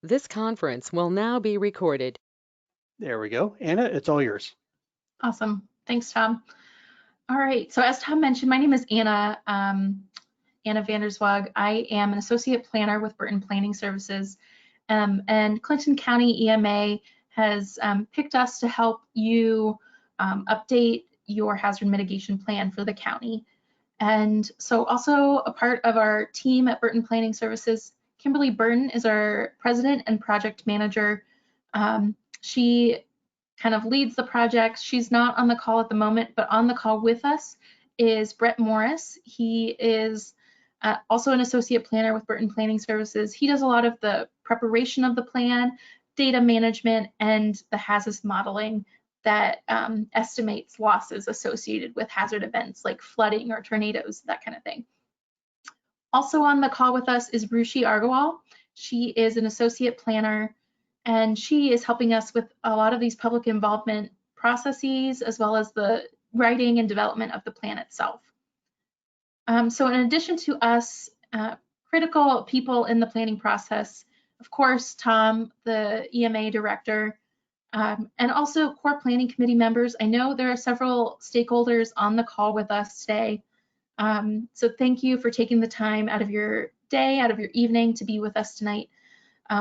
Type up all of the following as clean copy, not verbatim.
This conference will now be recorded. There we go. Anna, it's all yours. Awesome. Thanks, Tom. All right. So as Tom mentioned, my name is Anna, Anna Vanderswag. I am an associate planner with Burton Planning Services. And Clinton County EMA has picked us to help you update your hazard mitigation plan for the county. And so also a part of our team at Burton Planning Services, Kimberly Burton is our president and project manager. She kind of leads the project. She's not on the call at the moment, but on the call with us is Brett Morris. He is also an associate planner with Burton Planning Services. He does a lot of the preparation of the plan, data management, and the hazard modeling that estimates losses associated with hazard events like flooding or tornadoes, that kind of thing. Also on the call with us is Rushi Argawal. She is an associate planner, and she is helping us with a lot of these public involvement processes, as well as the writing and development of the plan itself. So in addition to us, critical people in the planning process, of course, Tom, the EMA director, and also core planning committee members. I know there are several stakeholders on the call with us today. So thank you for taking the time out of your day, out of your evening to be with us tonight.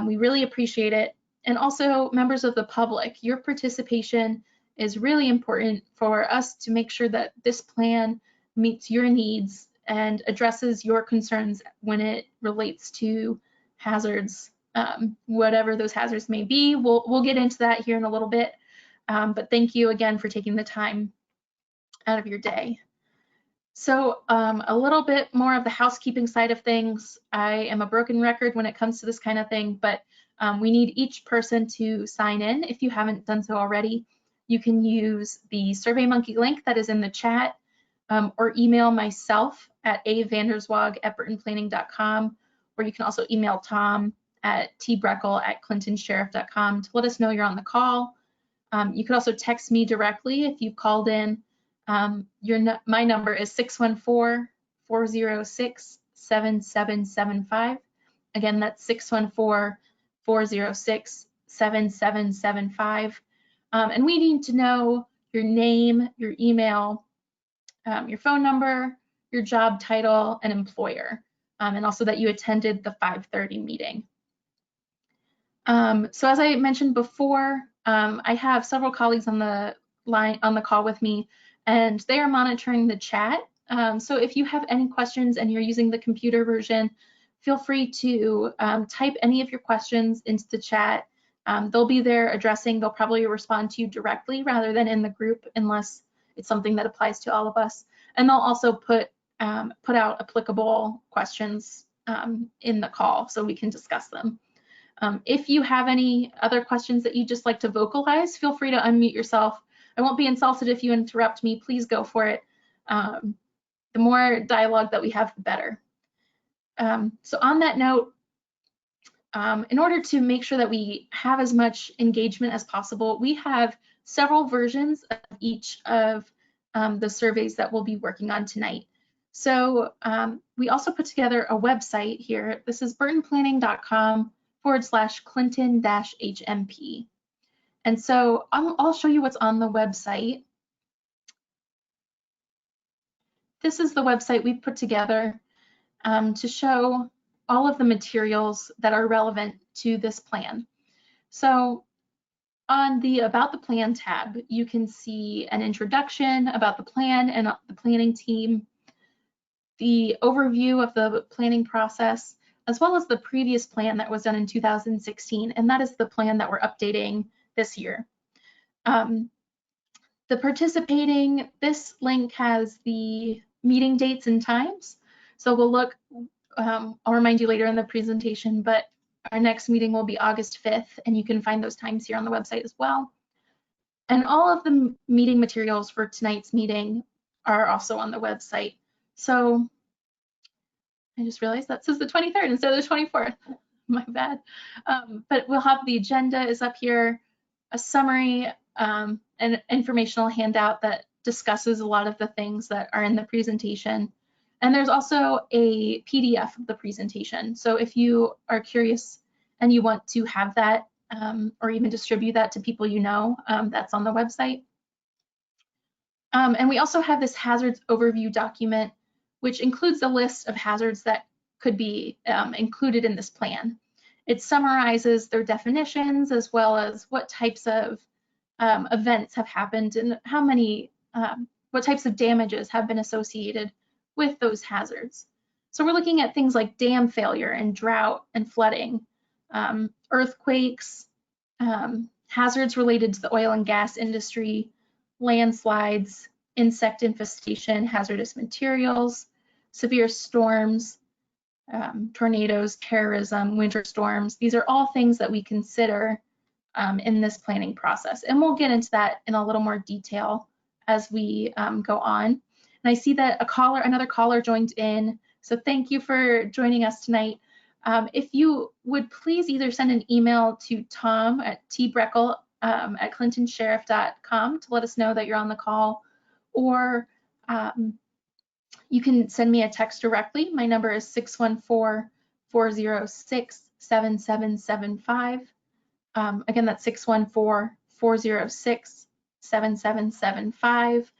We really appreciate it. And also members of the public, your participation is really important for us to make sure that this plan meets your needs and addresses your concerns when it relates to hazards, whatever those hazards may be. We'll get into that here in a little bit, but thank you again for taking the time out of your day. So a little bit more of the housekeeping side of things. I am a broken record when it comes to this kind of thing, but we need each person to sign in. If you haven't done so already, you can use the SurveyMonkey link that is in the chat, or email myself at avanderswag@burtonplanning.com, or you can also email Tom at tbreckle@clintonsheriff.com to let us know you're on the call. You can also text me directly if you've called in. My number is 614-406-7775. Again, that's 614-406-7775. And we need to know your name, your email, your phone number, your job title, and employer, and also that you attended the 5:30 meeting. So as I mentioned before, I have several colleagues on the call with me, and they are monitoring the chat. So if you have any questions and you're using the computer version, feel free to type any of your questions into the chat. They'll be there addressing. They'll probably respond to you directly rather than in the group, unless it's something that applies to all of us. And they'll also put out applicable questions in the call so we can discuss them. If you have any other questions that you just like to vocalize, feel free to unmute yourself. I won't be insulted if you interrupt me. Please go for it. The more dialogue that we have, the better. So on that note, in order to make sure that we have as much engagement as possible, we have several versions of each of the surveys that we'll be working on tonight. So we also put together a website here. This is burtonplanning.com/Clinton-HMP. And so I'll show you what's on the website. This is the website we've put together to show all of the materials that are relevant to this plan. So on the About the Plan tab, you can see an introduction about the plan and the planning team, the overview of the planning process, as well as the previous plan that was done in 2016, and that is the plan that we're updating this year. The participating, this link has the meeting dates and times. So we'll look, I'll remind you later in the presentation, but our next meeting will be August 5th, and you can find those times here on the website as well. And all of the meeting materials for tonight's meeting are also on the website. So I just realized that says the 23rd instead of the 24th. My bad. But we'll have the agenda is up here, a summary, an informational handout that discusses a lot of the things that are in the presentation. And there's also a PDF of the presentation. So if you are curious and you want to have that or even distribute that to people you know, that's on the website. And we also have this hazards overview document, which includes a list of hazards that could be included in this plan. It summarizes their definitions as well as what types of events have happened and how many, what types of damages have been associated with those hazards. So we're looking at things like dam failure and drought and flooding, earthquakes, hazards related to the oil and gas industry, landslides, insect infestation, hazardous materials, severe storms, tornadoes, terrorism, winter storms. These are all things that we consider in this planning process. And we'll get into that in a little more detail as we go on. And I see that another caller joined in. So thank you for joining us tonight. If you would please either send an email to Tom at tbreckel at clintonsheriff.com to let us know that you're on the call, or you can send me a text directly. My number is 614-406-7775. Again, that's 614-406-7775.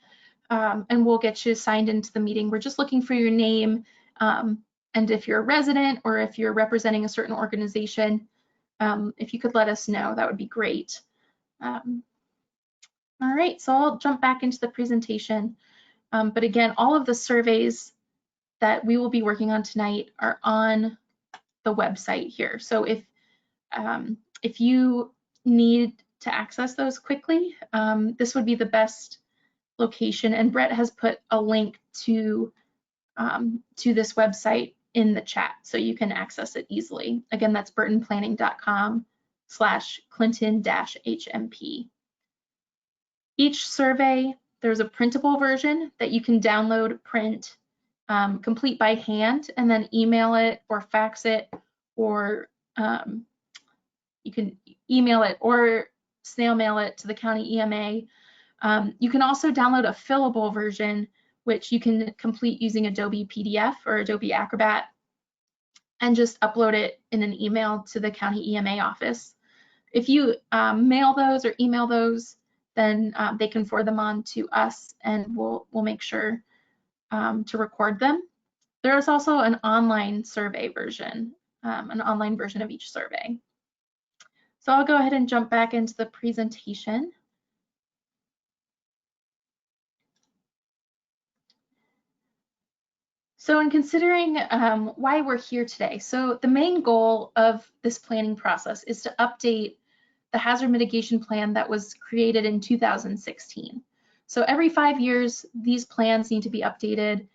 And we'll get you signed into the meeting. We're just looking for your name, and if you're a resident or if you're representing a certain organization, if you could let us know, that would be great. All right, so I'll jump back into the presentation. But again, all of the surveys that we will be working on tonight are on the website here. So if you need to access those quickly, this would be the best location. And Brett has put a link to this website in the chat, so you can access it easily. Again, that's burtonplanning.com/Clinton-HMP. Each survey, there's a printable version that you can download, print, complete by hand, and then email it or fax it, or you can email it or snail mail it to the county EMA. You can also download a fillable version, which you can complete using Adobe PDF or Adobe Acrobat, and just upload it in an email to the county EMA office. If you mail those or email those, then they can forward them on to us, and we'll make sure to record them. There is also an online survey version, an online version of each survey. So I'll go ahead and jump back into the presentation. So in considering why we're here today, so the main goal of this planning process is to update the hazard mitigation plan that was created in 2016. So every 5 years, these plans need to be updated.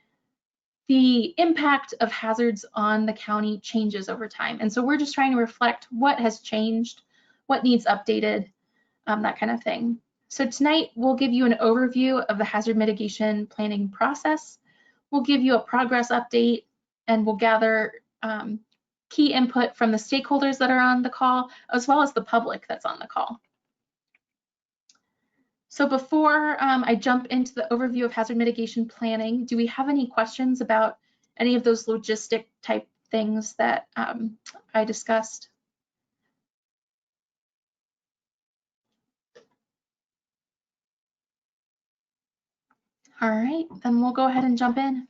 The impact of hazards on the county changes over time. And so we're just trying to reflect what has changed, what needs updated, that kind of thing. So tonight, we'll give you an overview of the hazard mitigation planning process. We'll give you a progress update, and we'll gather key input from the stakeholders that are on the call, as well as the public that's on the call. So before I jump into the overview of hazard mitigation planning, do we have any questions about any of those logistic type things that I discussed? All right, then we'll go ahead and jump in.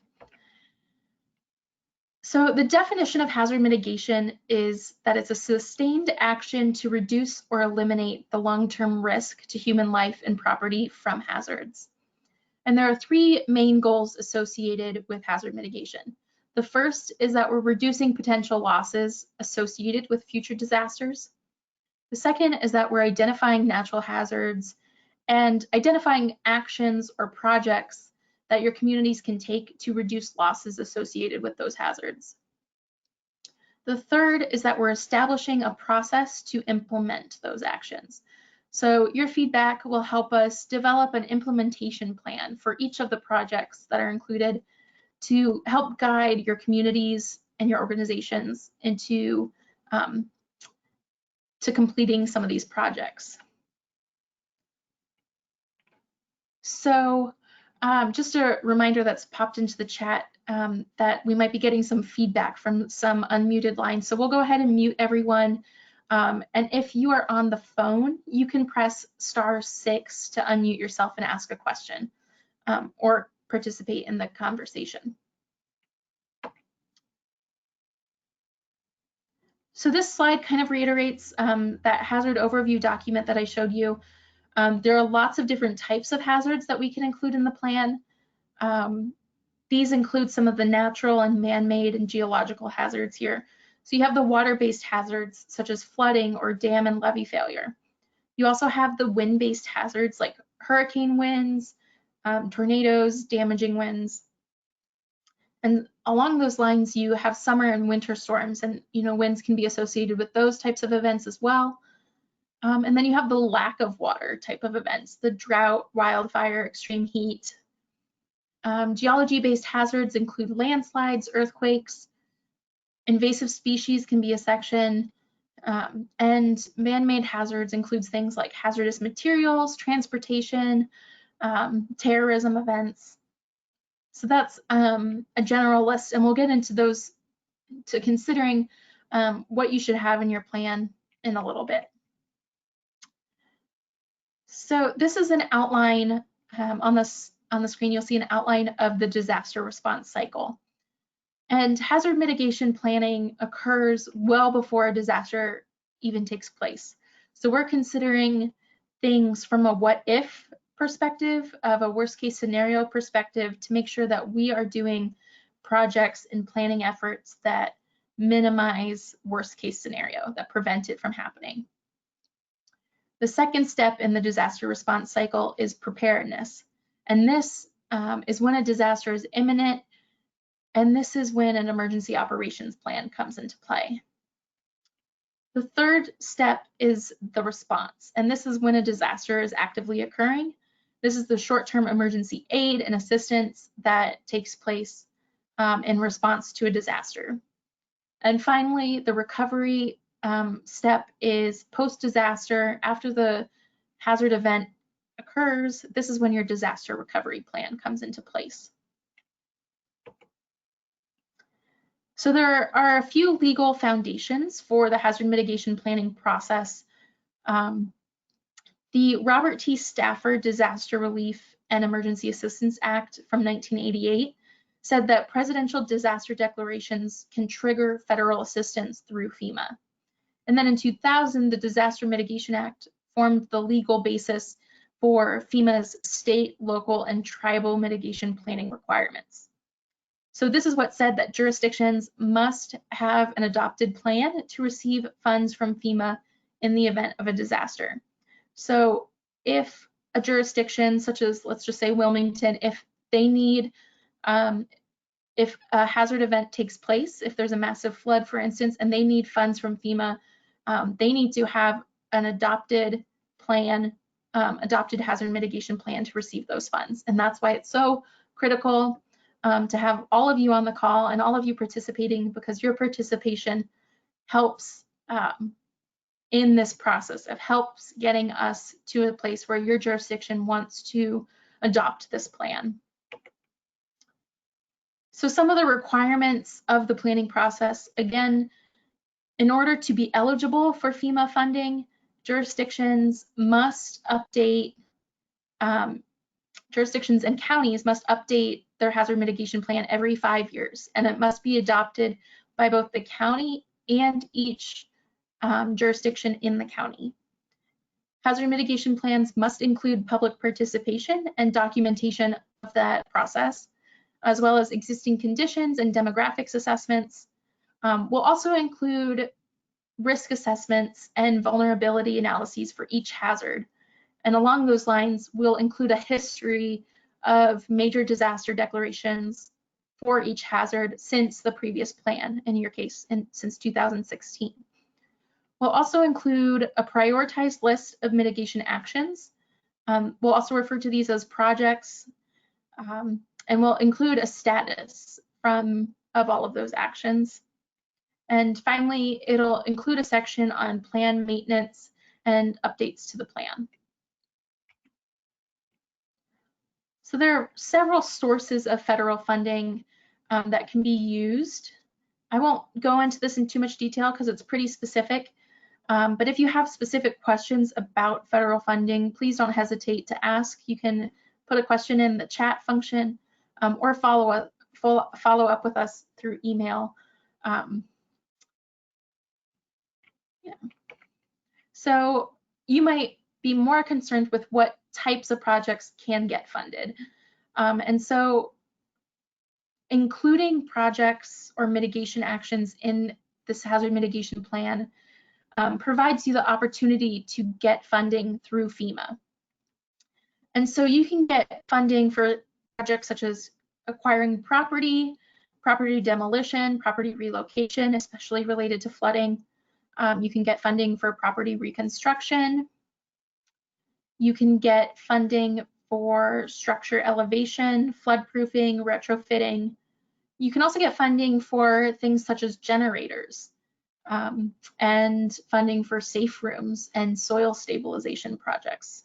So the definition of hazard mitigation is that it's a sustained action to reduce or eliminate the long-term risk to human life and property from hazards. And there are 3 main goals associated with hazard mitigation. The first is that we're reducing potential losses associated with future disasters. The second is that we're identifying natural hazards and identifying actions or projects that your communities can take to reduce losses associated with those hazards. The third is that we're establishing a process to implement those actions. So your feedback will help us develop an implementation plan for each of the projects that are included to help guide your communities and your organizations into to completing some of these projects. So just a reminder that's popped into the chat that we might be getting some feedback from some unmuted lines. So we'll go ahead and mute everyone. And if you are on the phone, you can press *6 to unmute yourself and ask a question or participate in the conversation. So this slide kind of reiterates that hazard overview document that I showed you. There are lots of different types of hazards that we can include in the plan. These include some of the natural and man-made and geological hazards here. So you have the water-based hazards such as flooding or dam and levee failure. You also have the wind-based hazards like hurricane winds, tornadoes, damaging winds. And along those lines, you have summer and winter storms, and winds can be associated with those types of events as well. And then you have the lack of water type of events, the drought, wildfire, extreme heat. Geology-based hazards include landslides, earthquakes. Invasive species can be a section. And man-made hazards includes things like hazardous materials, transportation, terrorism events. So that's a general list, and we'll get into those to considering what you should have in your plan in a little bit. So this is an outline on the screen. You'll see an outline of the disaster response cycle. And hazard mitigation planning occurs well before a disaster even takes place. So we're considering things from a what if perspective, of a worst case scenario perspective, to make sure that we are doing projects and planning efforts that minimize worst case scenario, that prevent it from happening. The second step in the disaster response cycle is preparedness. And this is when a disaster is imminent, and this is when an emergency operations plan comes into play. The third step is the response, and this is when a disaster is actively occurring. This is the short-term emergency aid and assistance that takes place in response to a disaster. And finally, the recovery step is post-disaster. After the hazard event occurs, this is when your disaster recovery plan comes into place. So there are a few legal foundations for the hazard mitigation planning process. The Robert T. Stafford Disaster Relief and Emergency Assistance Act from 1988 said that presidential disaster declarations can trigger federal assistance through FEMA. And then in 2000, the Disaster Mitigation Act formed the legal basis for FEMA's state, local, and tribal mitigation planning requirements. So this is what said that jurisdictions must have an adopted plan to receive funds from FEMA in the event of a disaster. So if a jurisdiction such as, let's just say Wilmington, if they need, if a hazard event takes place, if there's a massive flood, for instance, and they need funds from FEMA, they need to have an adopted plan, adopted hazard mitigation plan to receive those funds. And that's why it's so critical to have all of you on the call and all of you participating, because your participation helps in this process. It helps getting us to a place where your jurisdiction wants to adopt this plan. So some of the requirements of the planning process, again, in order to be eligible for FEMA funding, jurisdictions must update, jurisdictions and counties must update their hazard mitigation plan every 5 years, and it must be adopted by both the county and each jurisdiction in the county. Hazard mitigation plans must include public participation and documentation of that process, as well as existing conditions and demographics assessments. We'll also include risk assessments and vulnerability analyses for each hazard. And along those lines, we'll include a history of major disaster declarations for each hazard since the previous plan, in your case, since 2016. We'll also include a prioritized list of mitigation actions. We'll also refer to these as projects, and we'll include a status of all of those actions. And finally, it'll include a section on plan maintenance and updates to the plan. So there are several sources of federal funding that can be used. I won't go into this in too much detail because it's pretty specific, But if you have specific questions about federal funding, please don't hesitate to ask. You can put a question in the chat function or follow up with us through email. Yeah. So you might be more concerned with what types of projects can get funded. And so including projects or mitigation actions in this hazard mitigation plan provides you the opportunity to get funding through FEMA. And so you can get funding for projects such as acquiring property, property demolition, property relocation, especially related to flooding. You can get funding for property reconstruction. You can get funding for structure elevation, floodproofing, retrofitting. You can also get funding for things such as generators and funding for safe rooms and soil stabilization projects.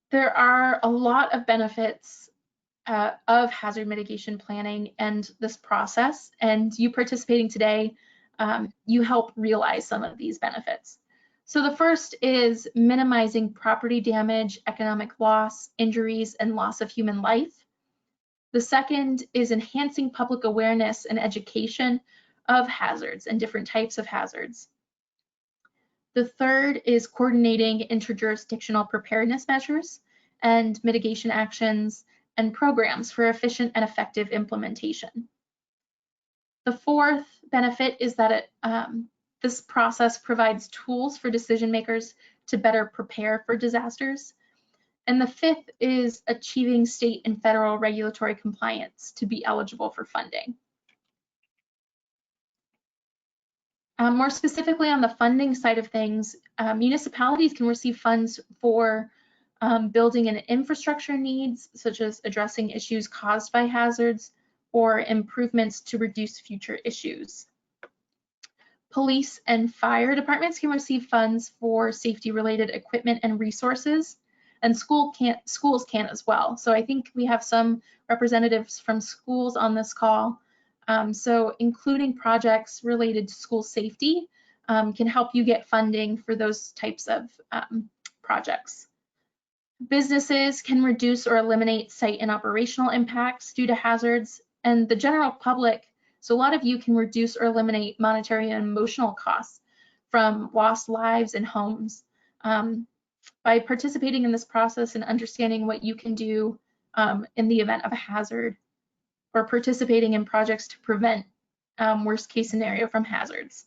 There are a lot of benefits of hazard mitigation planning and this process, and you participating today, you help realize some of these benefits. So the first is minimizing property damage, economic loss, injuries, and loss of human life. The second is enhancing public awareness and education of hazards and different types of hazards. The third is coordinating interjurisdictional preparedness measures and mitigation actions and programs for efficient and effective implementation. The fourth benefit is that this process provides tools for decision makers to better prepare for disasters. And the fifth is achieving state and federal regulatory compliance to be eligible for funding. More specifically on the funding side of things, municipalities can receive funds for building and infrastructure needs, such as addressing issues caused by hazards or improvements to reduce future issues. Police and fire departments can receive funds for safety-related equipment and resources, and schools can as well. So I think we have some representatives from schools on this call. So including projects related to school safety can help you get funding for those types of projects. Businesses can reduce or eliminate site and operational impacts due to hazards, and the general public, so a lot of you can reduce or eliminate monetary and emotional costs from lost lives and homes. By participating in this process and understanding what you can do in the event of a hazard, or participating in projects to prevent worst case scenario from hazards.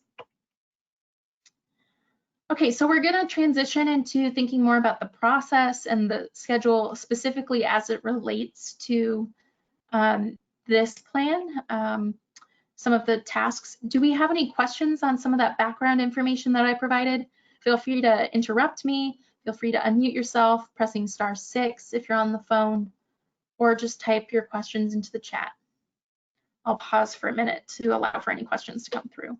Okay, so we're gonna transition into thinking more about the process and the schedule specifically as it relates to this plan, some of the tasks. Do we have any questions on some of that background information that I provided? Feel free to interrupt me. Feel free to unmute yourself, pressing *6 if you're on the phone, or just type your questions into the chat. I'll pause for a minute to allow for any questions to come through.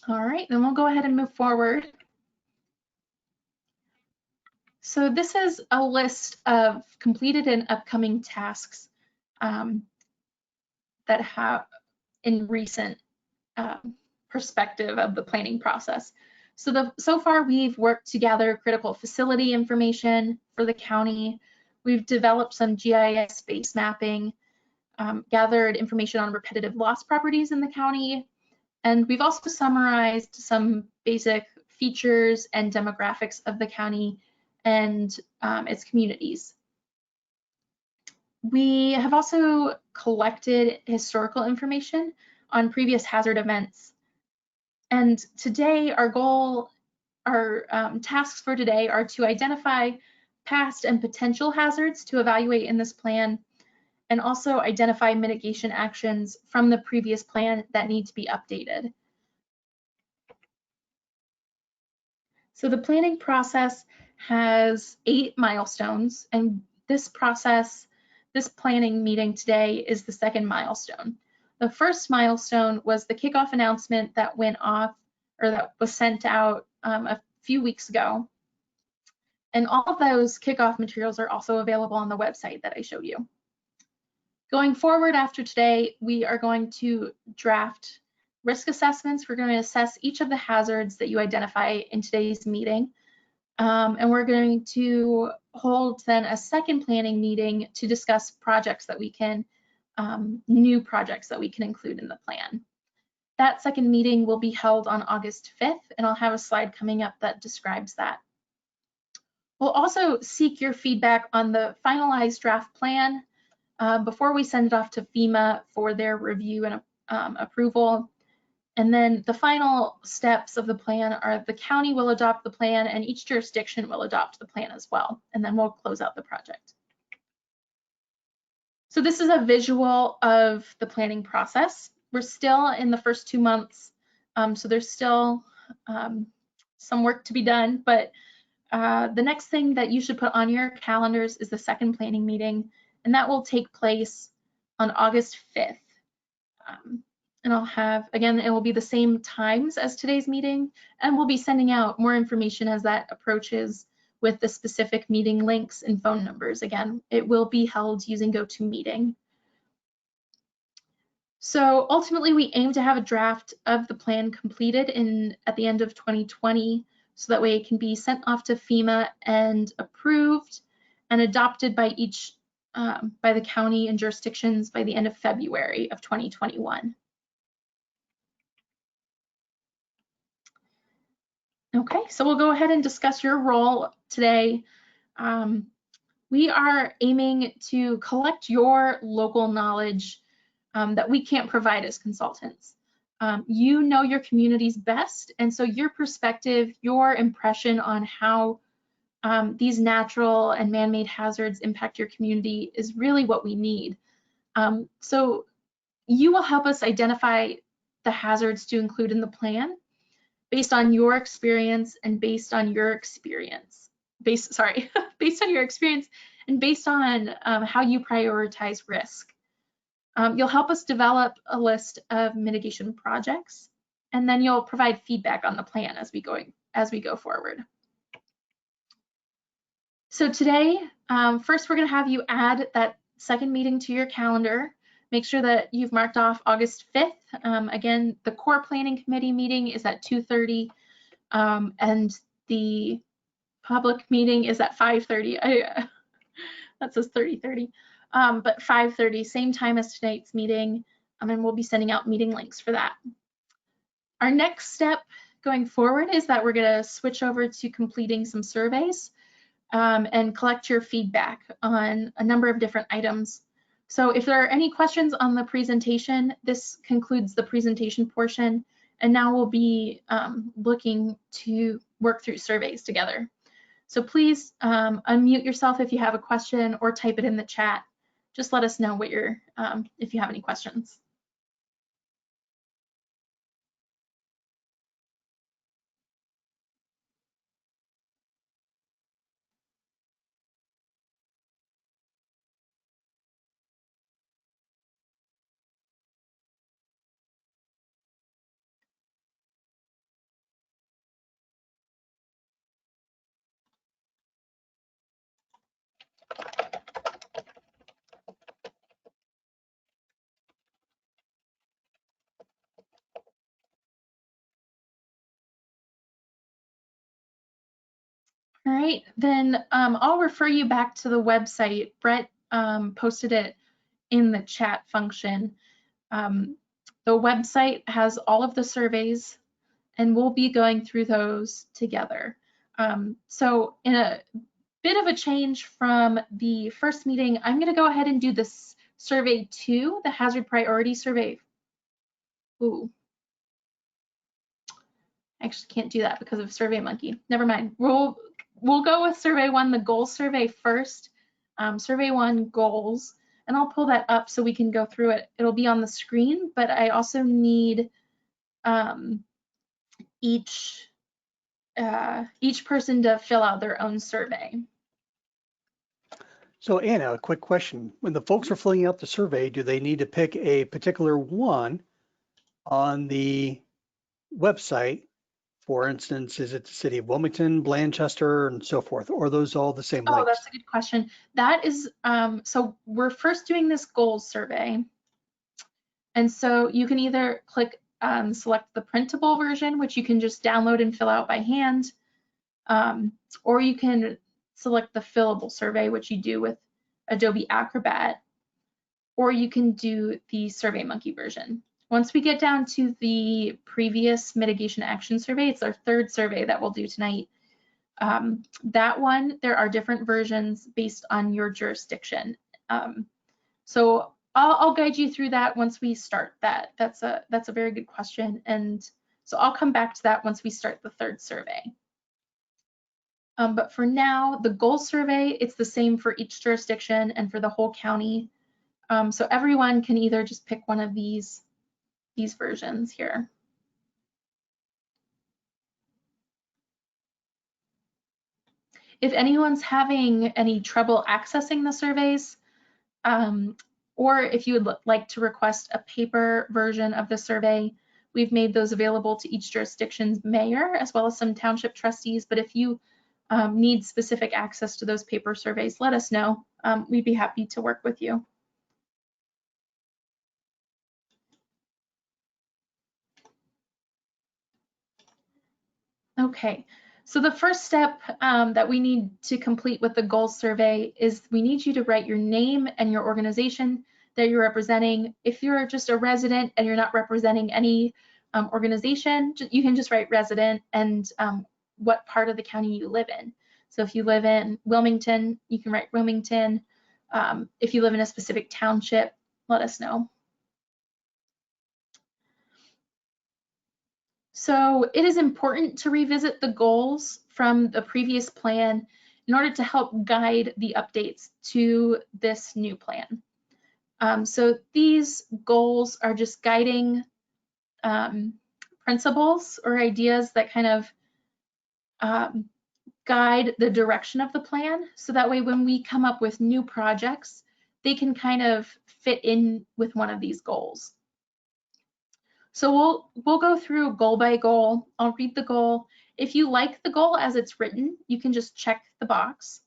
All right, then we'll go ahead and move forward. So this is a list of completed and upcoming tasks that have in recent perspective of the planning process. So far we've worked to gather critical facility information for the county. We've developed some GIS space mapping, gathered information on repetitive loss properties in the county, and we've also summarized some basic features and demographics of the county and its communities. We have also collected historical information on previous hazard events. And today, our tasks for today are to identify past and potential hazards to evaluate in this plan, and also identify mitigation actions from the previous plan that need to be updated. So the planning process has 8 milestones, and this planning meeting today is the second milestone. The first milestone was the kickoff announcement that went off, or that was sent out a few weeks ago. And all of those kickoff materials are also available on the website that I showed you. Going forward after today, we are going to draft risk assessments. We're going to assess each of the hazards that you identify in today's meeting. And we're going to hold then a second planning meeting to discuss projects that we can, new projects that we can include in the plan. That second meeting will be held on August 5th, and I'll have a slide coming up that describes that. We'll also seek your feedback on the finalized draft plan before we send it off to FEMA for their review and approval. And then the final steps of the plan are the county will adopt the plan and each jurisdiction will adopt the plan as well. And then we'll close out the project. So this is a visual of the planning process. We're still in the first 2 months, so there's still some work to be done, but the next thing that you should put on your calendars is the second planning meeting, and that will take place on August 5th. And I'll have, again, it will be the same times as today's meeting, and we'll be sending out more information as that approaches with the specific meeting links and phone numbers. Again, it will be held using GoToMeeting. So ultimately, we aim to have a draft of the plan completed at the end of 2020, so that way it can be sent off to FEMA and approved and adopted by by the county and jurisdictions by the end of February of 2021. Okay, so we'll go ahead and discuss your role today. We are aiming to collect your local knowledge that we can't provide as consultants. You know your communities best, and so your perspective, your impression on how these natural and man-made hazards impact your community is really what we need. So you will help us identify the hazards to include in the plan based on your experience and based on your experience. Based on your experience and based on how you prioritize risk. You'll help us develop a list of mitigation projects, and then you'll provide feedback on the plan as we go forward. So today, first we're going to have you add that second meeting to your calendar. Make sure that you've marked off August 5th. Again, the core planning committee meeting is at 2:30, and the public meeting is at 5:30. That says 30:30, but 5:30, same time as tonight's meeting, and we'll be sending out meeting links for that. Our next step going forward is that we're going to switch over to completing some surveys and collect your feedback on a number of different items. So if there are any questions on the presentation, this concludes the presentation portion, and now we'll be looking to work through surveys together. So please unmute yourself if you have a question or type it in the chat. Just let us know what if you have any questions. All right, then I'll refer you back to the website. Brett posted it in the chat function. The website has all of the surveys, and we'll be going through those together. So in a bit of a change from the first meeting, I'm going to go ahead and do this survey 2, the hazard priority survey. Ooh. I actually can't do that because of SurveyMonkey. Never mind. We'll go with survey 1, the goals survey first. Survey 1 goals, and I'll pull that up so we can go through it. It'll be on the screen, but I also need each each person to fill out their own survey. So Anna, a quick question. When the folks are filling out the survey, do they need to pick a particular one on the website? For instance, is it the city of Wilmington, Blanchester, and so forth, or are those all the same Oh, links? that's a good question. That is, so we're first doing this goals survey. And so you can either click select the printable version, which you can just download and fill out by hand, or you can select the fillable survey, which you do with Adobe Acrobat, or you can do the SurveyMonkey version. Once we get down to the previous mitigation action survey, it's our third survey that we'll do tonight. That one, there are different versions based on your jurisdiction. So I'll guide you through that once we start that. That's a very good question. And so I'll come back to that once we start the third survey. But for now, the goal survey, it's the same for each jurisdiction and for the whole county. So everyone can either just pick one of these versions here. If anyone's having any trouble accessing the surveys, or if you would like to request a paper version of the survey, we've made those available to each jurisdiction's mayor as well as some township trustees. But if you need specific access to those paper surveys, let us know. We'd be happy to work with you. Okay, so the first step that we need to complete with the goals survey is we need you to write your name and your organization that you're representing. If you're just a resident and you're not representing any organization, you can just write resident and what part of the county you live in. So if you live in Wilmington, you can write Wilmington. If you live in a specific township, let us know. So it is important to revisit the goals from the previous plan in order to help guide the updates to this new plan. So these goals are just guiding principles or ideas that kind of guide the direction of the plan. So that way when we come up with new projects, they can kind of fit in with one of these goals. So we'll go through goal by goal. I'll read the goal. If you like the goal as it's written, you can just check the box.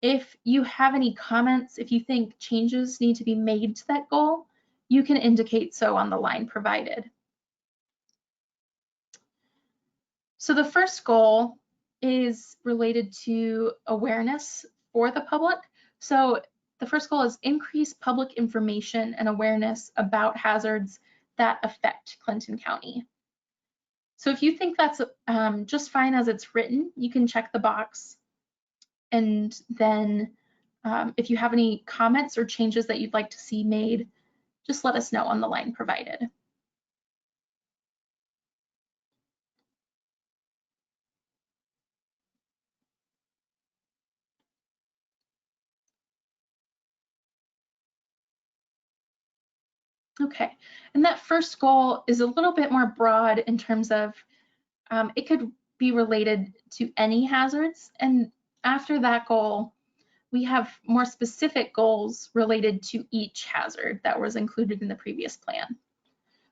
If you have any comments, if you think changes need to be made to that goal, you can indicate so on the line provided. So the first goal is related to awareness for the public. So the first goal is increase public information and awareness about hazards that affect Clinton County. So if you think that's just fine as it's written, you can check the box. And then if you have any comments or changes that you'd like to see made, just let us know on the line provided. Okay, and that first goal is a little bit more broad in terms of it could be related to any hazards. And after that goal, we have more specific goals related to each hazard that was included in the previous plan.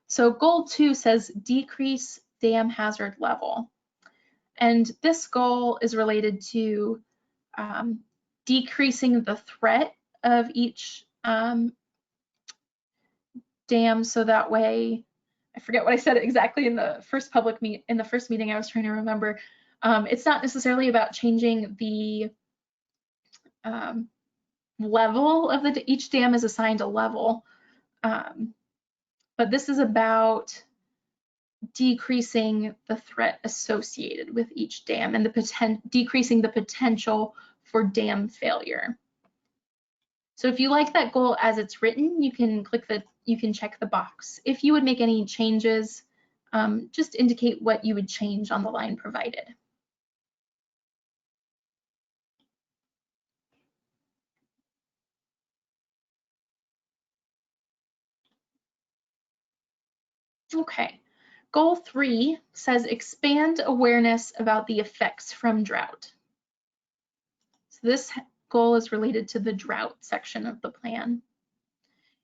So goal 2 says decrease dam hazard level. And this goal is related to decreasing the threat of each dam, so that way, I forget what I said exactly in the first meeting I was trying to remember. It's not necessarily about changing the level of each dam is assigned a level, but this is about decreasing the threat associated with each dam and decreasing the potential for dam failure. So if you like that goal as it's written, you can check the box. If you would make any changes, just indicate what you would change on the line provided. Okay, Goal 3 says expand awareness about the effects from drought. So this goal is related to the drought section of the plan.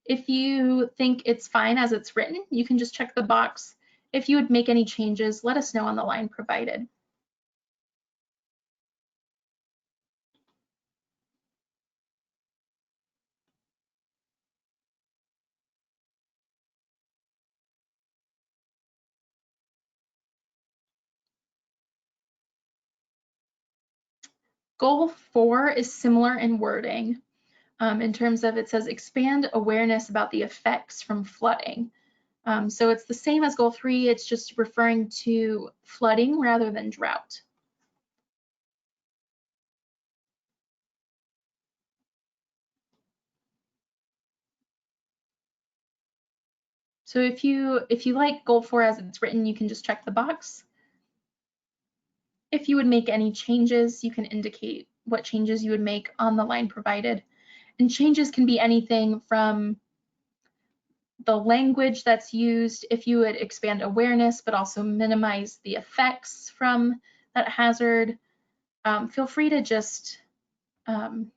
If you think it's fine as it's written, you can just check the box. If you would make any changes, let us know on the line provided. Goal 4 is similar in wording in terms of it says expand awareness about the effects from flooding. So it's the same as goal 3, it's just referring to flooding rather than drought. So if you like goal 4 as it's written, you can just check the box. If you would make any changes, you can indicate what changes you would make on the line provided. And changes can be anything from the language that's used, if you would expand awareness, but also minimize the effects from that hazard. Feel free to just let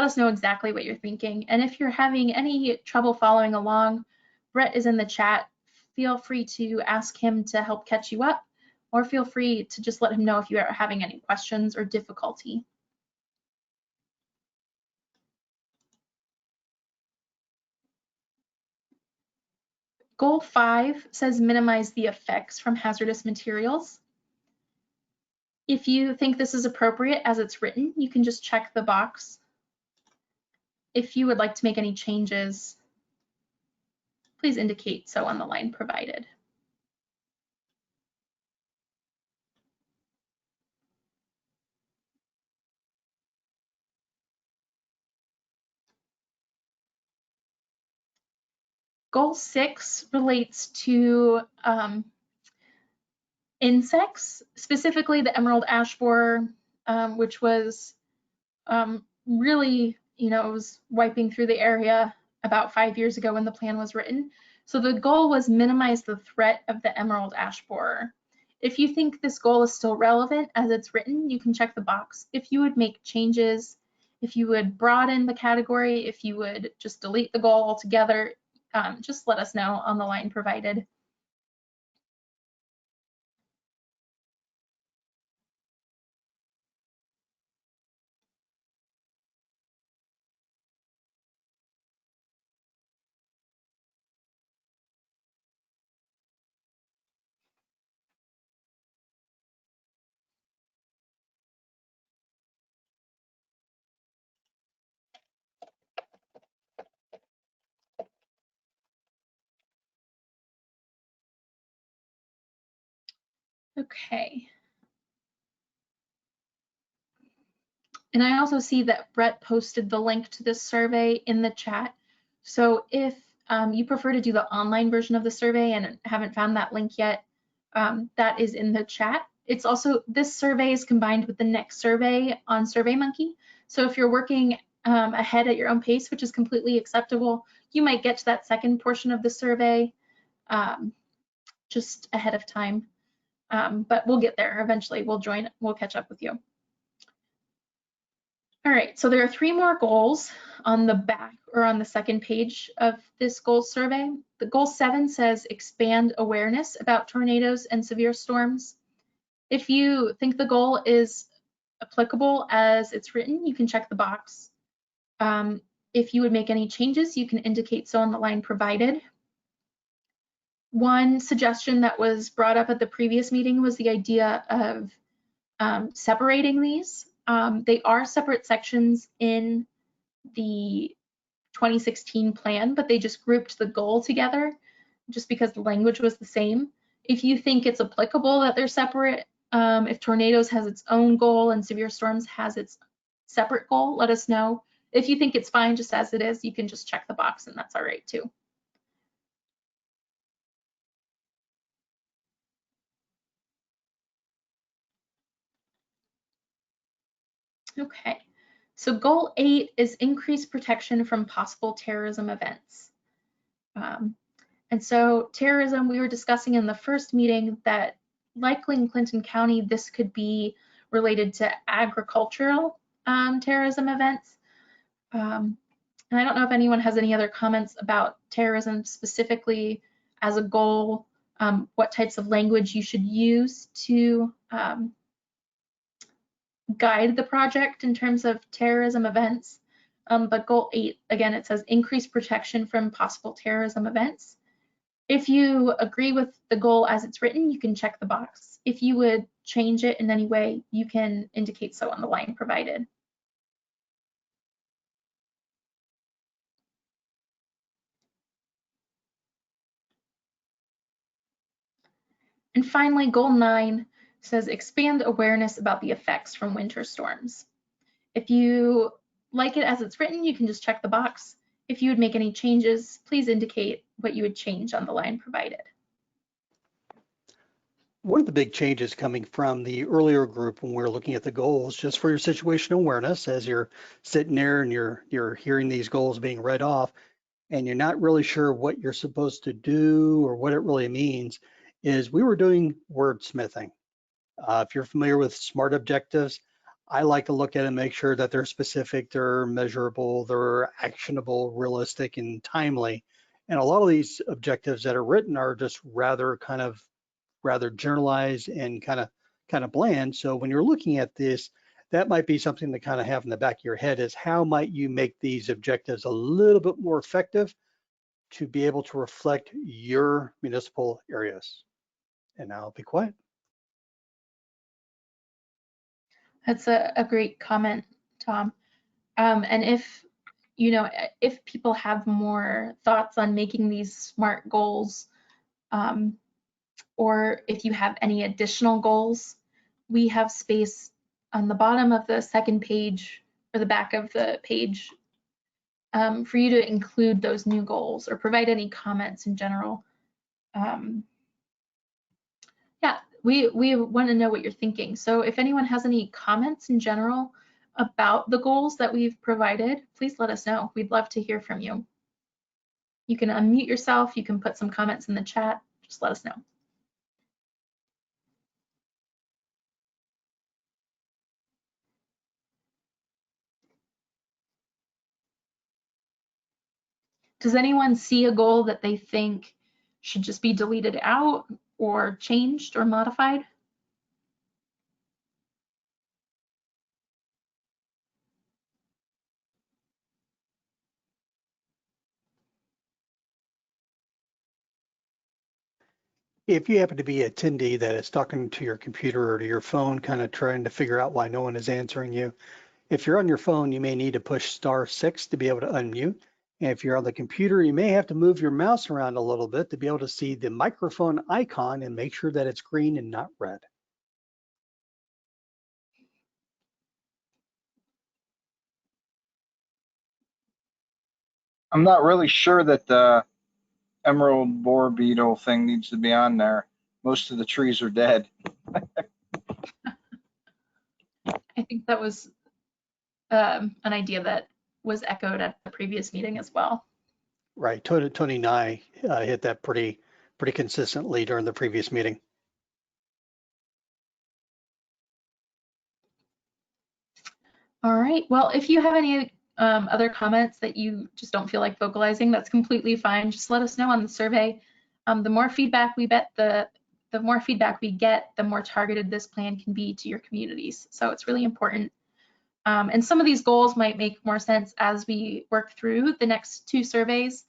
us know exactly what you're thinking. And if you're having any trouble following along, Brett is in the chat. Feel free to ask him to help catch you up, or feel free to just let him know if you are having any questions or difficulty. Goal 5 says minimize the effects from hazardous materials. If you think this is appropriate as it's written, you can just check the box. If you would like to make any changes, please indicate so on the line provided. Goal 6 relates to insects, specifically the emerald ash borer, which was really, it was wiping through the area about 5 years ago when the plan was written. So the goal was minimize the threat of the emerald ash borer. If you think this goal is still relevant as it's written, you can check the box. If you would make changes, if you would broaden the category, if you would just delete the goal altogether, just let us know on the line provided. Okay. And I also see that Brett posted the link to this survey in the chat. So if you prefer to do the online version of the survey and haven't found that link yet, that is in the chat. It's also, this survey is combined with the next survey on SurveyMonkey. So if you're working ahead at your own pace, which is completely acceptable, you might get to that second portion of the survey just ahead of time. But we'll get there eventually. We'll catch up with you. All right, so there are 3 more goals on the back or on the second page of this goals survey. The goal 7 says expand awareness about tornadoes and severe storms. If you think the goal is applicable as it's written, you can check the box. If you would make any changes, you can indicate so on the line provided. One suggestion that was brought up at the previous meeting was the idea of separating these. They are separate sections in the 2016 plan, but they just grouped the goal together just because the language was the same. If you think it's applicable that they're separate, if tornadoes has its own goal and severe storms has its separate goal, let us know. If you think it's fine just as it is, you can just check the box and that's all right too. Okay, so goal 8 is increase protection from possible terrorism events. And so terrorism, we were discussing in the first meeting that likely in Clinton County, this could be related to agricultural terrorism events. And I don't know if anyone has any other comments about terrorism specifically as a goal, what types of language you should use to guide the project in terms of terrorism events. But goal 8, again, it says increase protection from possible terrorism events. If you agree with the goal as it's written, you can check the box. If you would change it in any way, you can indicate so on the line provided. And finally, goal 9 says expand awareness about the effects from winter storms. If you like it as it's written, you can just check the box. If you would make any changes, please indicate what you would change on the line provided. One of the big changes coming from the earlier group when we were looking at the goals, just for your situational awareness, as you're sitting there and you're hearing these goals being read off, and you're not really sure what you're supposed to do or what it really means, is we were doing wordsmithing. If you're familiar with SMART objectives, I like to look at it and make sure that they're specific, they're measurable, they're actionable, realistic, and timely. And a lot of these objectives that are written are just rather generalized and kind of bland. So when you're looking at this, that might be something to kind of have in the back of your head is how might you make these objectives a little bit more effective to be able to reflect your municipal areas. And now I'll be quiet. That's a great comment, Tom. And if people have more thoughts on making these SMART goals, or if you have any additional goals, we have space on the bottom of the second page or the back of the page for you to include those new goals or provide any comments in general. Yeah, we want to know what you're thinking. So if anyone has any comments in general about the goals that we've provided, please let us know. We'd love to hear from you. You can unmute yourself. You can put some comments in the chat. Just let us know. Does anyone see a goal that they think should just be deleted out or changed or modified? If you happen to be an attendee that is talking to your computer or to your phone, kind of trying to figure out why no one is answering you, if you're on your phone, you may need to push *6 to be able to unmute. And if you're on the computer, you may have to move your mouse around a little bit to be able to see the microphone icon and make sure that it's green and not red. I'm not really sure that the emerald borer beetle thing needs to be on there. Most of the trees are dead. I think that was an idea that was echoed at the previous meeting as well. Right, Tony and I hit that pretty consistently during the previous meeting. All right, well, if you have any other comments that you just don't feel like vocalizing, that's completely fine. Just let us know on the survey. The more feedback we get, the more feedback we get, the more targeted this plan can be to your communities. So it's really important. And some of these goals might make more sense as we work through the next 2 surveys.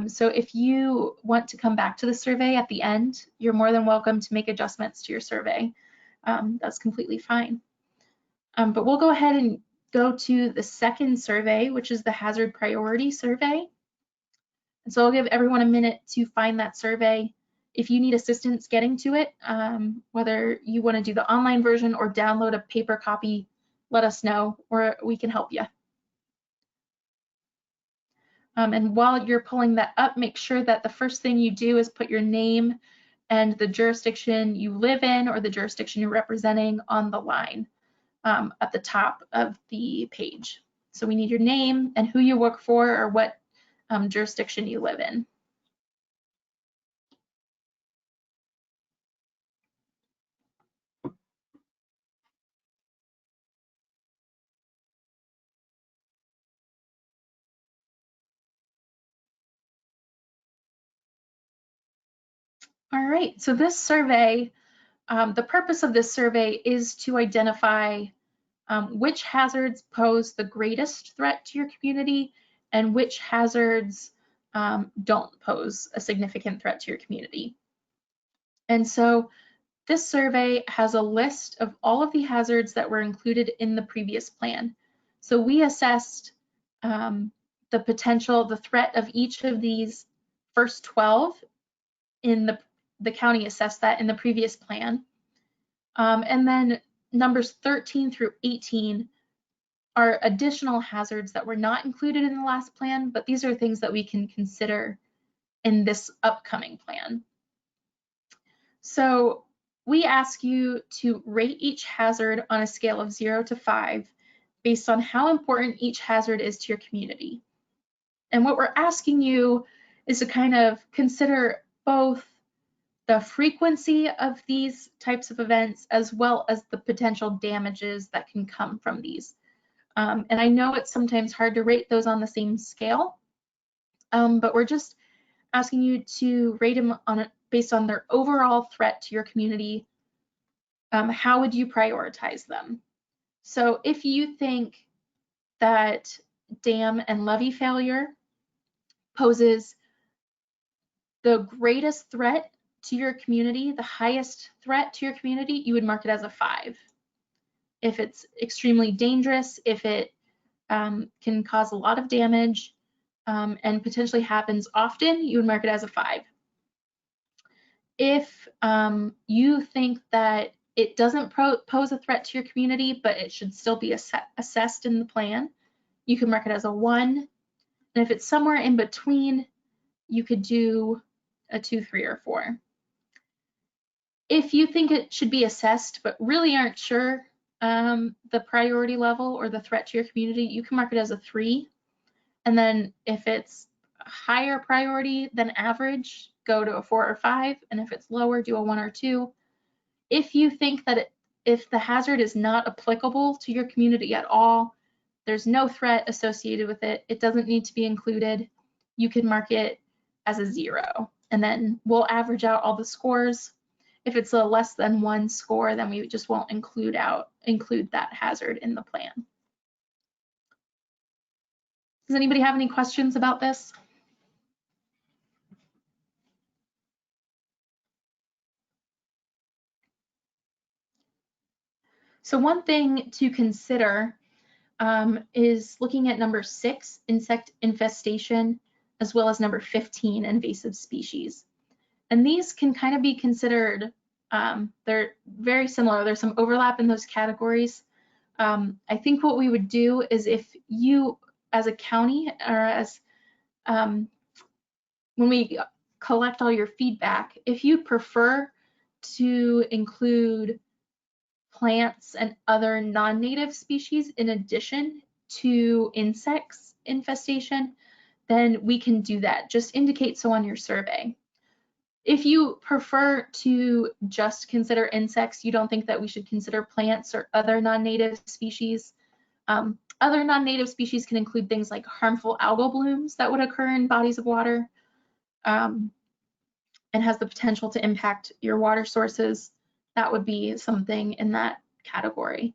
So if you want to come back to the survey at the end, you're more than welcome to make adjustments to your survey. That's completely fine. But we'll go ahead and go to the second survey, which is the hazard priority survey. And so I'll give everyone a minute to find that survey. If you need assistance getting to it, whether you want to do the online version or download a paper copy, let us know, or we can help you. And while you're pulling that up, make sure that the first thing you do is put your name and the jurisdiction you live in or the jurisdiction you're representing on the line at the top of the page. So we need your name and who you work for or what jurisdiction you live in. All right, so this survey, the purpose of this survey is to identify which hazards pose the greatest threat to your community and which hazards don't pose a significant threat to your community. And so this survey has a list of all of the hazards that were included in the previous plan. So we assessed the potential, the threat of each of these first 12 in the county assessed that in the previous plan. And then numbers 13 through 18 are additional hazards that were not included in the last plan, but these are things that we can consider in this upcoming plan. So we ask you to rate each hazard on a scale of 0 to 5 based on how important each hazard is to your community. And what we're asking you is to kind of consider both the frequency of these types of events as well as the potential damages that can come from these. And I know it's sometimes hard to rate those on the same scale, but we're just asking you to rate them based on their overall threat to your community. How would you prioritize them? So if you think that dam and levee failure poses the greatest threat to your community, the highest threat to your community, you would mark it as a 5. If it's extremely dangerous, if it can cause a lot of damage and potentially happens often, you would mark it as a 5. If you think that it doesn't pose a threat to your community, but it should still be assessed in the plan, you can mark it as a 1. And if it's somewhere in between, you could do a 2, 3, or 4. If you think it should be assessed, but really aren't sure the priority level or the threat to your community, you can mark it as a 3. And then if it's a higher priority than average, go to a 4 or 5. And if it's lower, do a 1 or 2. If you think that if the hazard is not applicable to your community at all, there's no threat associated with it, it doesn't need to be included, you can mark it as a 0. And then we'll average out all the scores. If it's a less than 1 score, then we just won't include that hazard in the plan. Does anybody have any questions about this? So one thing to consider is looking at number 6, insect infestation, as well as number 15, invasive species. And these can kind of be considered, they're very similar. There's some overlap in those categories. I think what we would do is if you, as a county, or as when we collect all your feedback, if you prefer to include plants and other non-native species in addition to insects infestation, then we can do that. Just indicate so on your survey. If you prefer to just consider insects, you don't think that we should consider plants or other non-native species. Other non-native species can include things like harmful algal blooms that would occur in bodies of water and has the potential to impact your water sources. That would be something in that category.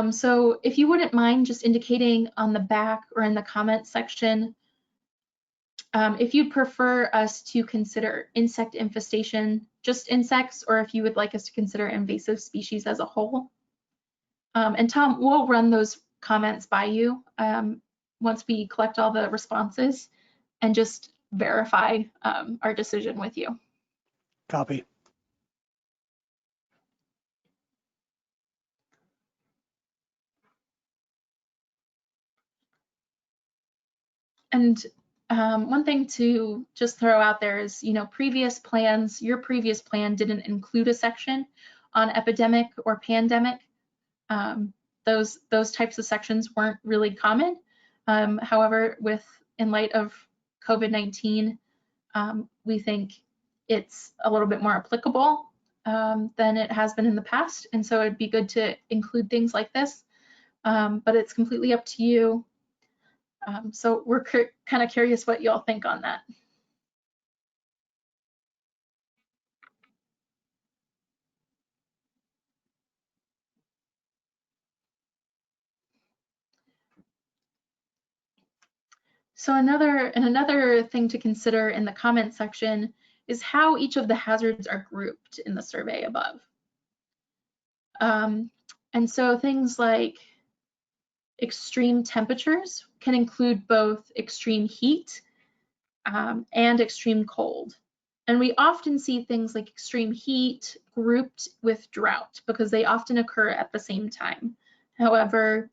So if you wouldn't mind just indicating on the back or in the comments section if you'd prefer us to consider insect infestation, just insects, or if you would like us to consider invasive species as a whole. And Tom, we'll run those comments by you once we collect all the responses and just verify our decision with you. Copy. And one thing to just throw out there is, previous plans, your previous plan didn't include a section on epidemic or pandemic. Those types of sections weren't really common. However, in light of COVID-19, we think it's a little bit more applicable than it has been in the past. And so it'd be good to include things like this, but it's completely up to you. So we're kind of curious what y'all think on that. So another thing to consider in the comment section is how each of the hazards are grouped in the survey above. And so things like extreme temperatures can include both extreme heat and extreme cold. And we often see things like extreme heat grouped with drought because they often occur at the same time. However,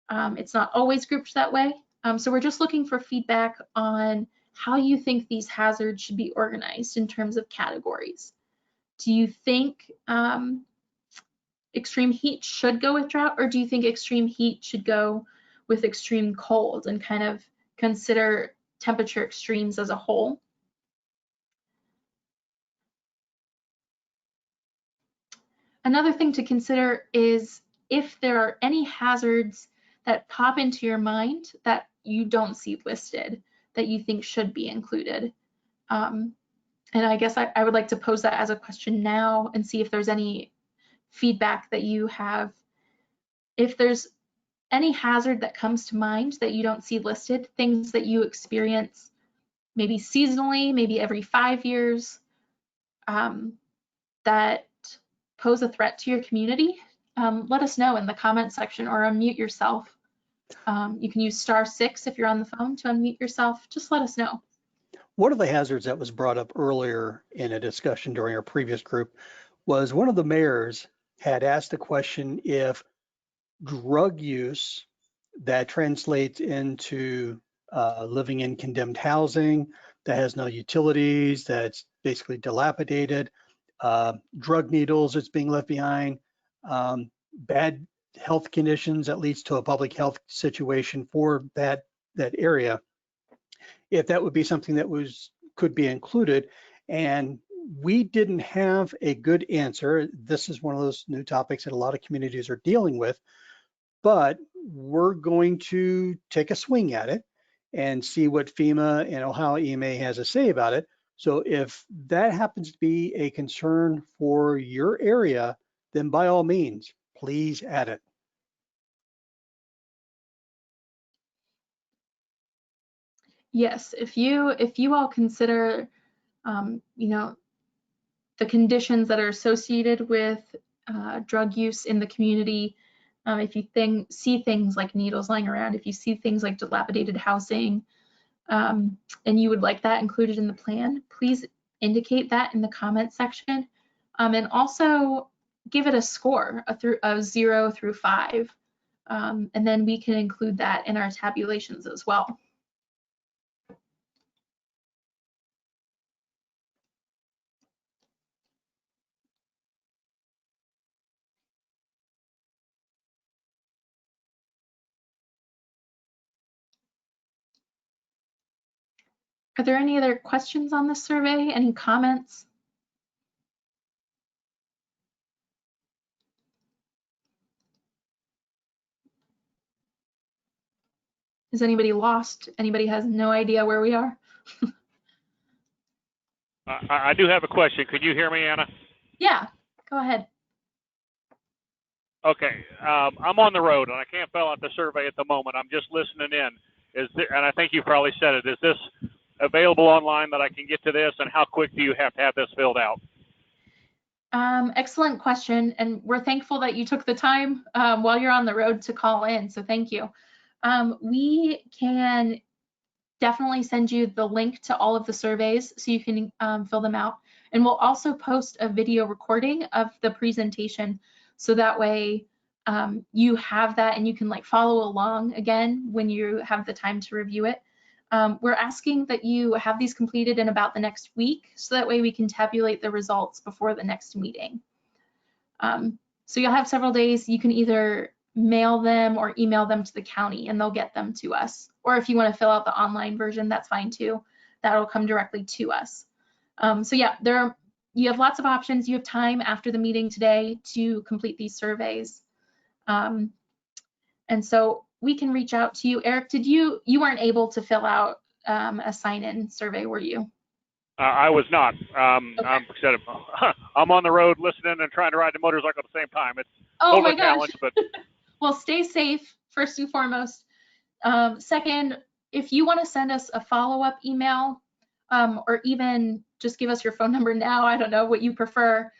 it's not always grouped that way. So we're just looking for feedback on how you think these hazards should be organized in terms of categories. Do you think extreme heat should go with drought, or do you think extreme heat should go with extreme cold and kind of consider temperature extremes as a whole? Another thing to consider is if there are any hazards that pop into your mind that you don't see listed that you think should be included. And I guess I would like to pose that as a question now and see if there's any feedback that you have. If there's any hazard that comes to mind that you don't see listed, things that you experience maybe seasonally, maybe every 5 years, that pose a threat to your community, let us know in the comment section or unmute yourself. You can use *6 if you're on the phone to unmute yourself. Just let us know. One of the hazards that was brought up earlier in a discussion during our previous group was one of the mayors had asked the question if drug use that translates into living in condemned housing that has no utilities, that's basically dilapidated, drug needles that's being left behind, bad health conditions that leads to a public health situation for that area, if that would be something that could be included. And we didn't have a good answer. This is one of those new topics that a lot of communities are dealing with, but we're going to take a swing at it and see what FEMA and Ohio EMA has to say about it. So if that happens to be a concern for your area, then by all means, please add it. Yes, if you all consider, you know, the conditions that are associated with drug use in the community, if you see things like needles lying around, if you see things like dilapidated housing, and you would like that included in the plan, please indicate that in the comment section, and also give it a score of 0 through 5, and then we can include that in our tabulations as well. Are there any other questions on this survey? Any comments? Is anybody lost? Anybody has no idea where we are? I do have a question. Could you hear me, Anna? Yeah, go ahead. Okay. I'm on the road and I can't fill out the survey at the moment. I'm just listening in. And I think you probably said it. Is this available online that I can get to this, and how quick do you have to have this filled out? Excellent question, and we're thankful that you took the time while you're on the road to call in, so thank you. We can definitely send you the link to all of the surveys so you can fill them out, and we'll also post a video recording of the presentation so that way you have that and you can like follow along again when you have the time to review it. We're asking that you have these completed in about the next week so that way we can tabulate the results before the next meeting. So you'll have several days. You can either mail them or email them to the county and they'll get them to us. Or if you want to fill out the online version, that's fine too. That'll come directly to us. So yeah, you have lots of options. You have time after the meeting today to complete these surveys. And so we can reach out to you. Eric, you weren't able to fill out a sign-in survey, were you? I was not. Okay. I'm on the road listening and trying to ride the motorcycle at the same time. It's oh my challenge, but well, stay safe first and foremost. Second, if you want to send us a follow-up email, or even just give us your phone number now, I don't know what you prefer,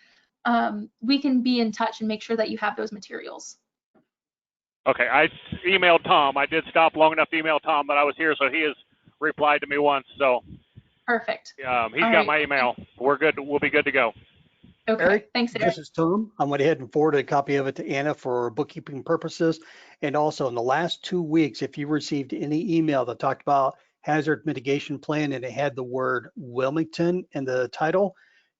we can be in touch and make sure that you have those materials. Okay, I emailed Tom. I did stop long enough to email Tom that I was here, so he has replied to me once. So Perfect. he's All got right. my email. We're good. We'll be good to go. Okay, Eric, thanks, Eric. this is Tom. I went ahead and forwarded a copy of it to Anna for bookkeeping purposes. And also in the last 2 weeks, if you received any email that talked about hazard mitigation plan and it had the word Wilmington in the title,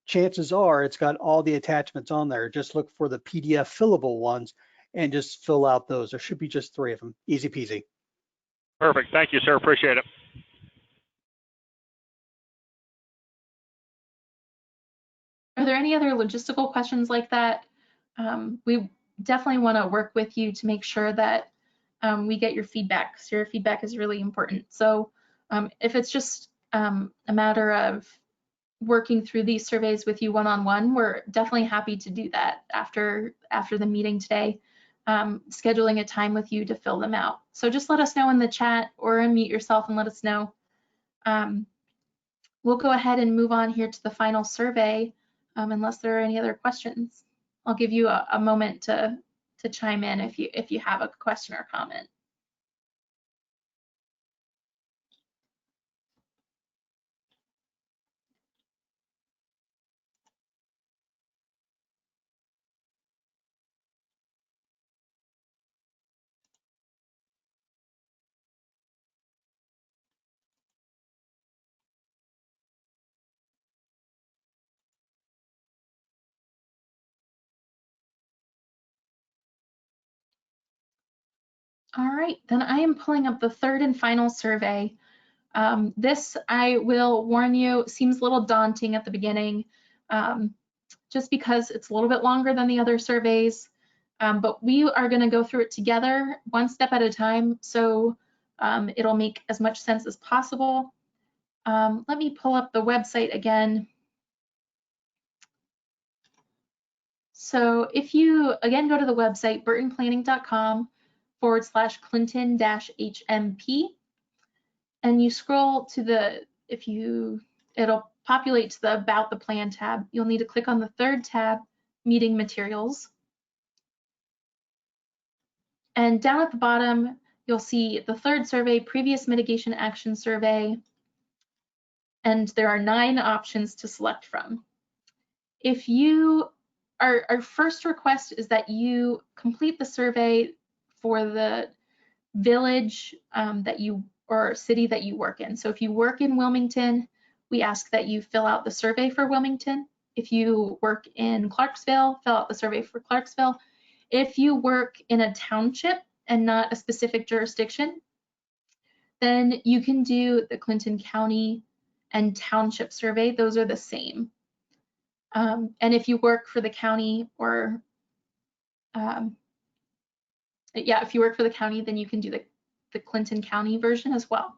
chances are it's got all the attachments on there. Just look for the PDF fillable ones and just fill out those. There should be just 3 of them. Easy peasy. Perfect. Thank you, sir. Appreciate it. Are there any other logistical questions like that? We definitely want to work with you to make sure that we get your feedback, because your feedback is really important. So if it's just a matter of working through these surveys with you one-on-one, we're definitely happy to do that after the meeting today, scheduling a time with you to fill them out. So just let us know in the chat or unmute yourself and let us know. We'll go ahead and move on here to the final survey, unless there are any other questions. I'll give you a moment to chime in if you have a question or comment. All right, then I am pulling up the third and final survey. This, I will warn you, seems a little daunting at the beginning, just because it's a little bit longer than the other surveys, but we are going to go through it together, one step at a time, so it'll make as much sense as possible. Let me pull up the website again. So if you, again, go to the website, burtonplanning.com/Clinton-HMP, and you scroll to the, it'll populate to the About the Plan tab. You'll need to click on the third tab, Meeting Materials. And down at the bottom, you'll see the third survey, Previous Mitigation Action Survey, and there are 9 options to select from. If you, our first request is that you complete the survey for the village that you, or city that you work in. So if you work in Wilmington, we ask that you fill out the survey for Wilmington. If you work in Clarksville, fill out the survey for Clarksville. If you work in a township and not a specific jurisdiction, then you can do the Clinton County and Township survey. Those are the same. And if you work for the county, or if you work for the county, then you can do the Clinton County version as well.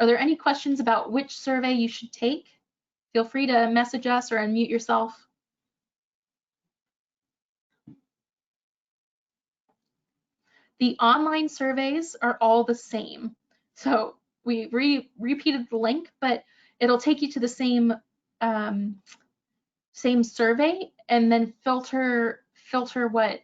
Are there any questions about which survey you should take? Feel free to message us or unmute yourself. The online surveys are all the same. So we repeated the link, but it'll take you to the same same survey, and then filter what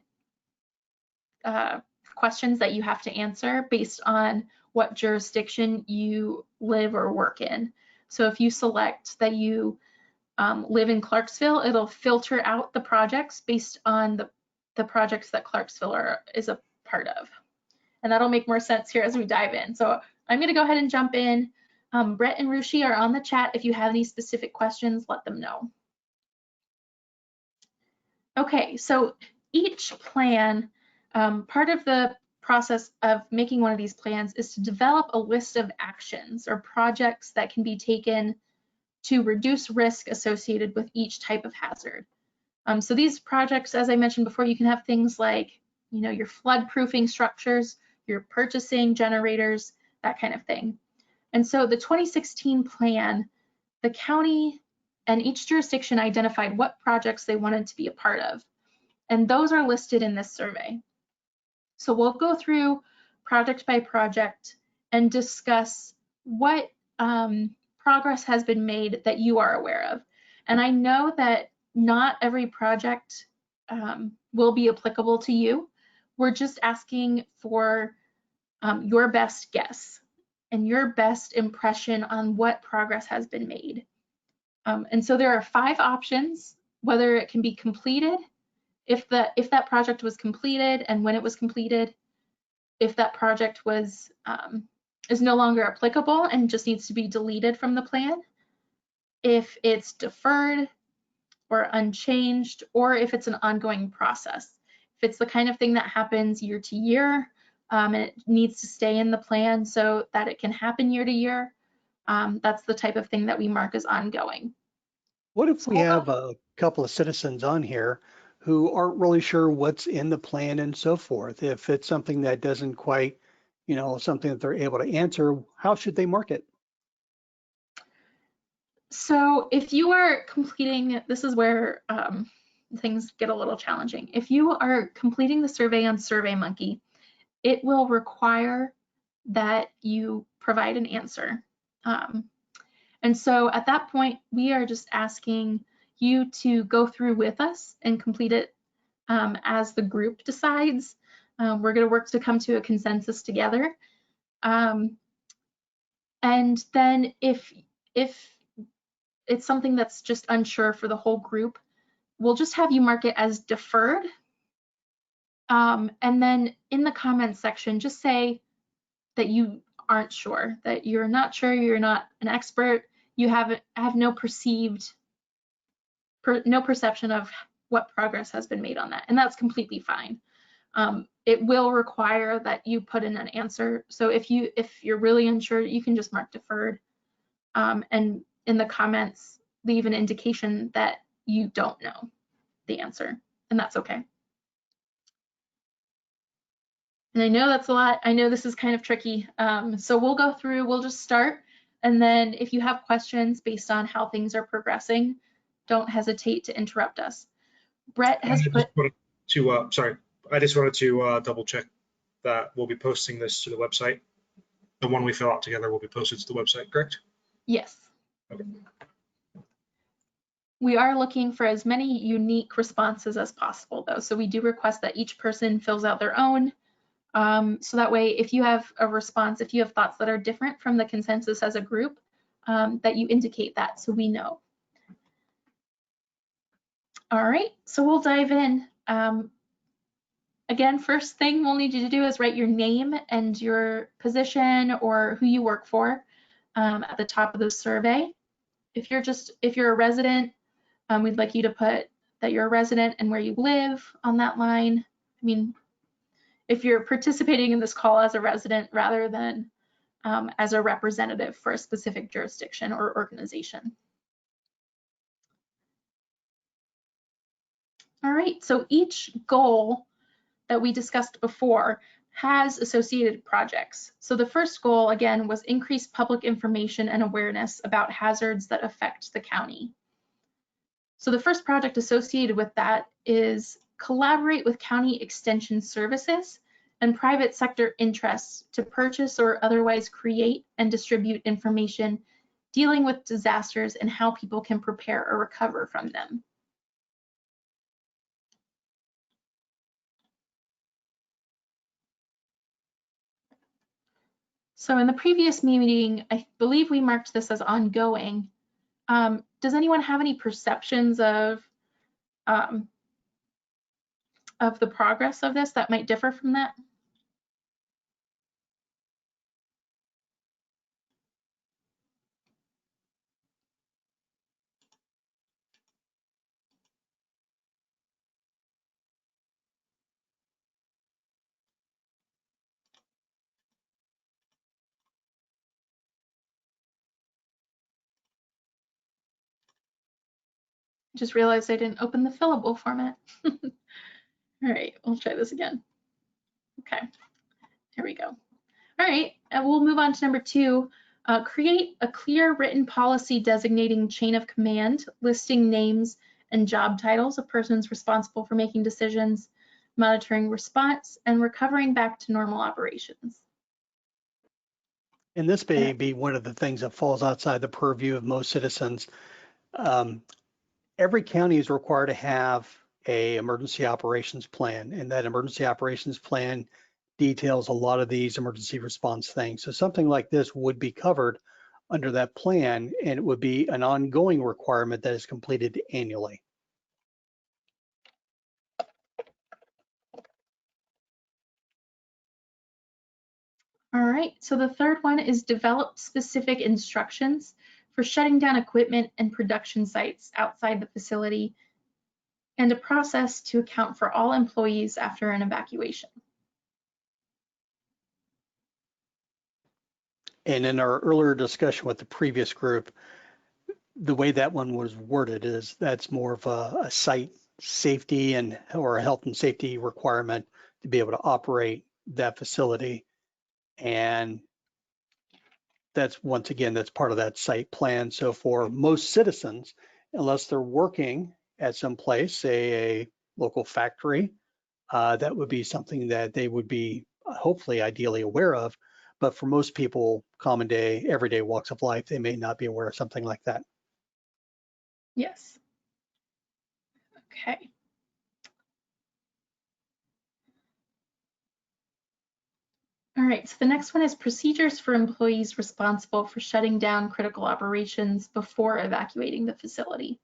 questions that you have to answer based on what jurisdiction you live or work in. So if you select that you live in Clarksville, it'll filter out the projects based on the projects that Clarksville is a part of. And that'll make more sense here as we dive in. So I'm going to go ahead and jump in. Brett and Rushi are on the chat. If you have any specific questions, let them know. Okay, so each plan, part of the process of making one of these plans is to develop a list of actions or projects that can be taken to reduce risk associated with each type of hazard. So these projects, as I mentioned before, you can have things like, your flood-proofing structures, your purchasing generators, that kind of thing. And so the 2016 plan, the county and each jurisdiction identified what projects they wanted to be a part of. And those are listed in this survey. So we'll go through project by project and discuss what progress has been made that you are aware of. And I know that not every project will be applicable to you. We're just asking for your best guess and your best impression on what progress has been made. And so there are 5 options, whether it can be completed, if that project was completed and when it was completed, if that project was is no longer applicable and just needs to be deleted from the plan, if it's deferred or unchanged, or if it's an ongoing process. If it's the kind of thing that happens year to year, and it needs to stay in the plan so that it can happen year to year, that's the type of thing that we mark as ongoing. What if we have a couple of citizens on here who aren't really sure what's in the plan and so forth? If it's something that doesn't quite, something that they're able to answer, how should they mark it? So if you are completing, this is where things get a little challenging. If you are completing the survey on SurveyMonkey, it will require that you provide an answer. And so at that point, we are just asking you to go through with us and complete it as the group decides. We're going to work to come to a consensus together. And then if it's something that's just unsure for the whole group, we'll just have you mark it as deferred. And then in the comments section, just say that you aren't sure, that you're not sure, you're not an expert, you have no perception of what progress has been made on that, and that's completely fine. It will require that you put in an answer. So if you're really unsure, you can just mark deferred, and in the comments leave an indication that you don't know the answer, and that's okay. And I know that's a lot. I know this is kind of tricky. So we'll go through, we'll just start. And then if you have questions based on how things are progressing, don't hesitate to interrupt us. Brett has put. Sorry, I just wanted to double check that we'll be posting this to the website. The one we fill out together will be posted to the website, correct? Yes. Okay. We are looking for as many unique responses as possible though. So we do request that each person fills out their own. So that way, if you have a response, if you have thoughts that are different from the consensus as a group, that you indicate that so we know. All right, so we'll dive in. Again, first thing we'll need you to do is write your name and your position or who you work for at the top of the survey. If you're a resident, we'd like you to put that you're a resident and where you live on that line. I mean, if you're participating in this call as a resident rather than as a representative for a specific jurisdiction or organization. All right, so each goal that we discussed before has associated projects. So the first goal, again, was increase public information and awareness about hazards that affect the county. So the first project associated with that is collaborate with county extension services and private sector interests to purchase or otherwise create and distribute information dealing with disasters and how people can prepare or recover from them. So in the previous meeting, I believe we marked this as ongoing. Does anyone have any perceptions of the progress of this that might differ from that? Just realized I didn't open the fillable format. All right, we'll try this again. Okay, here we go. All right, and we'll move on to number 2. Create a clear written policy designating chain of command, listing names and job titles of persons responsible for making decisions, monitoring response, and recovering back to normal operations. And this may be one of the things that falls outside the purview of most citizens. Every county is required to have a emergency operations plan, and that emergency operations plan details a lot of these emergency response things. So something like this would be covered under that plan, and it would be an ongoing requirement that is completed annually. All right, so the third one is develop specific instructions for shutting down equipment and production sites outside the facility and a process to account for all employees after an evacuation. And in our earlier discussion with the previous group, the way that one was worded is that's more of a site safety and or a health and safety requirement to be able to operate that facility. And that's, once again, that's part of that site plan. So for most citizens, unless they're working at some place, say a local factory, that would be something that they would be hopefully ideally aware of. But for most people, common day, everyday walks of life, they may not be aware of something like that. Yes. Okay. All right, so the next one is procedures for employees responsible for shutting down critical operations before evacuating the facility.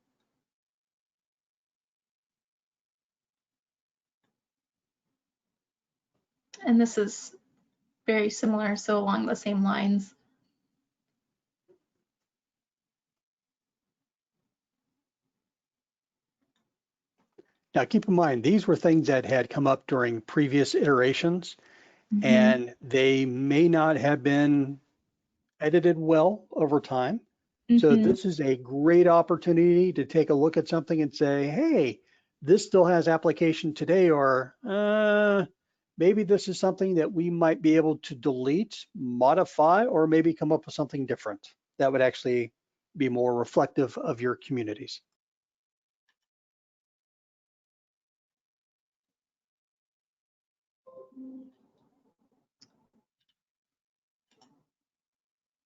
And this is very similar, so along the same lines. Now, keep in mind, these were things that had come up during previous iterations, and they may not have been edited well over time. So this is a great opportunity to take a look at something and say, hey, this still has application today, or maybe this is something that we might be able to delete, modify, or maybe come up with something different that would actually be more reflective of your communities.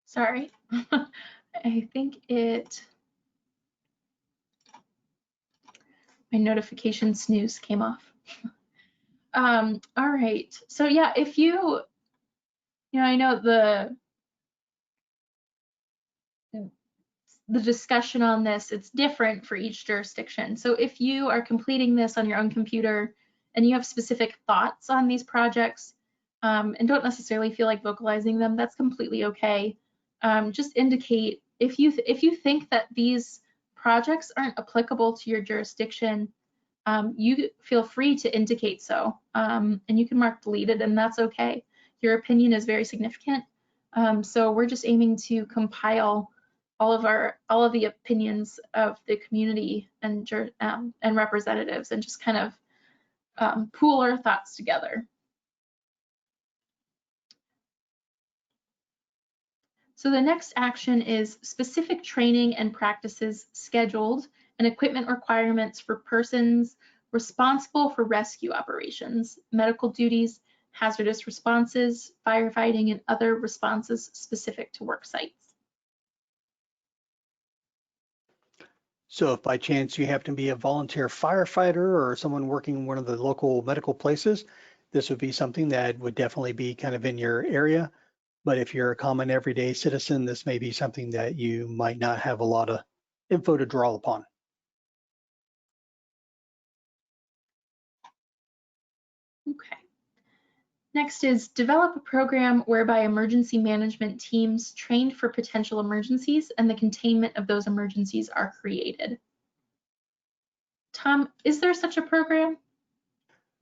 Sorry, I think my notification snooze came off. All right, so yeah, if you I know the discussion on this, it's different for each jurisdiction. So if you are completing this on your own computer and you have specific thoughts on these projects and don't necessarily feel like vocalizing them, that's completely okay. Just indicate if you think that these projects aren't applicable to your jurisdiction, you feel free to indicate so, and you can mark deleted, and that's okay. Your opinion is very significant. So we're just aiming to compile all of the opinions of the community and representatives, and just kind of pool our thoughts together. So the next action is specific training and practices scheduled and equipment requirements for persons responsible for rescue operations, medical duties, hazardous responses, firefighting, and other responses specific to work sites. So if by chance you happen to be a volunteer firefighter or someone working in one of the local medical places, this would be something that would definitely be kind of in your area. But if you're a common everyday citizen, this may be something that you might not have a lot of info to draw upon. Okay. Next is develop a program whereby emergency management teams trained for potential emergencies and the containment of those emergencies are created. Tom, is there such a program?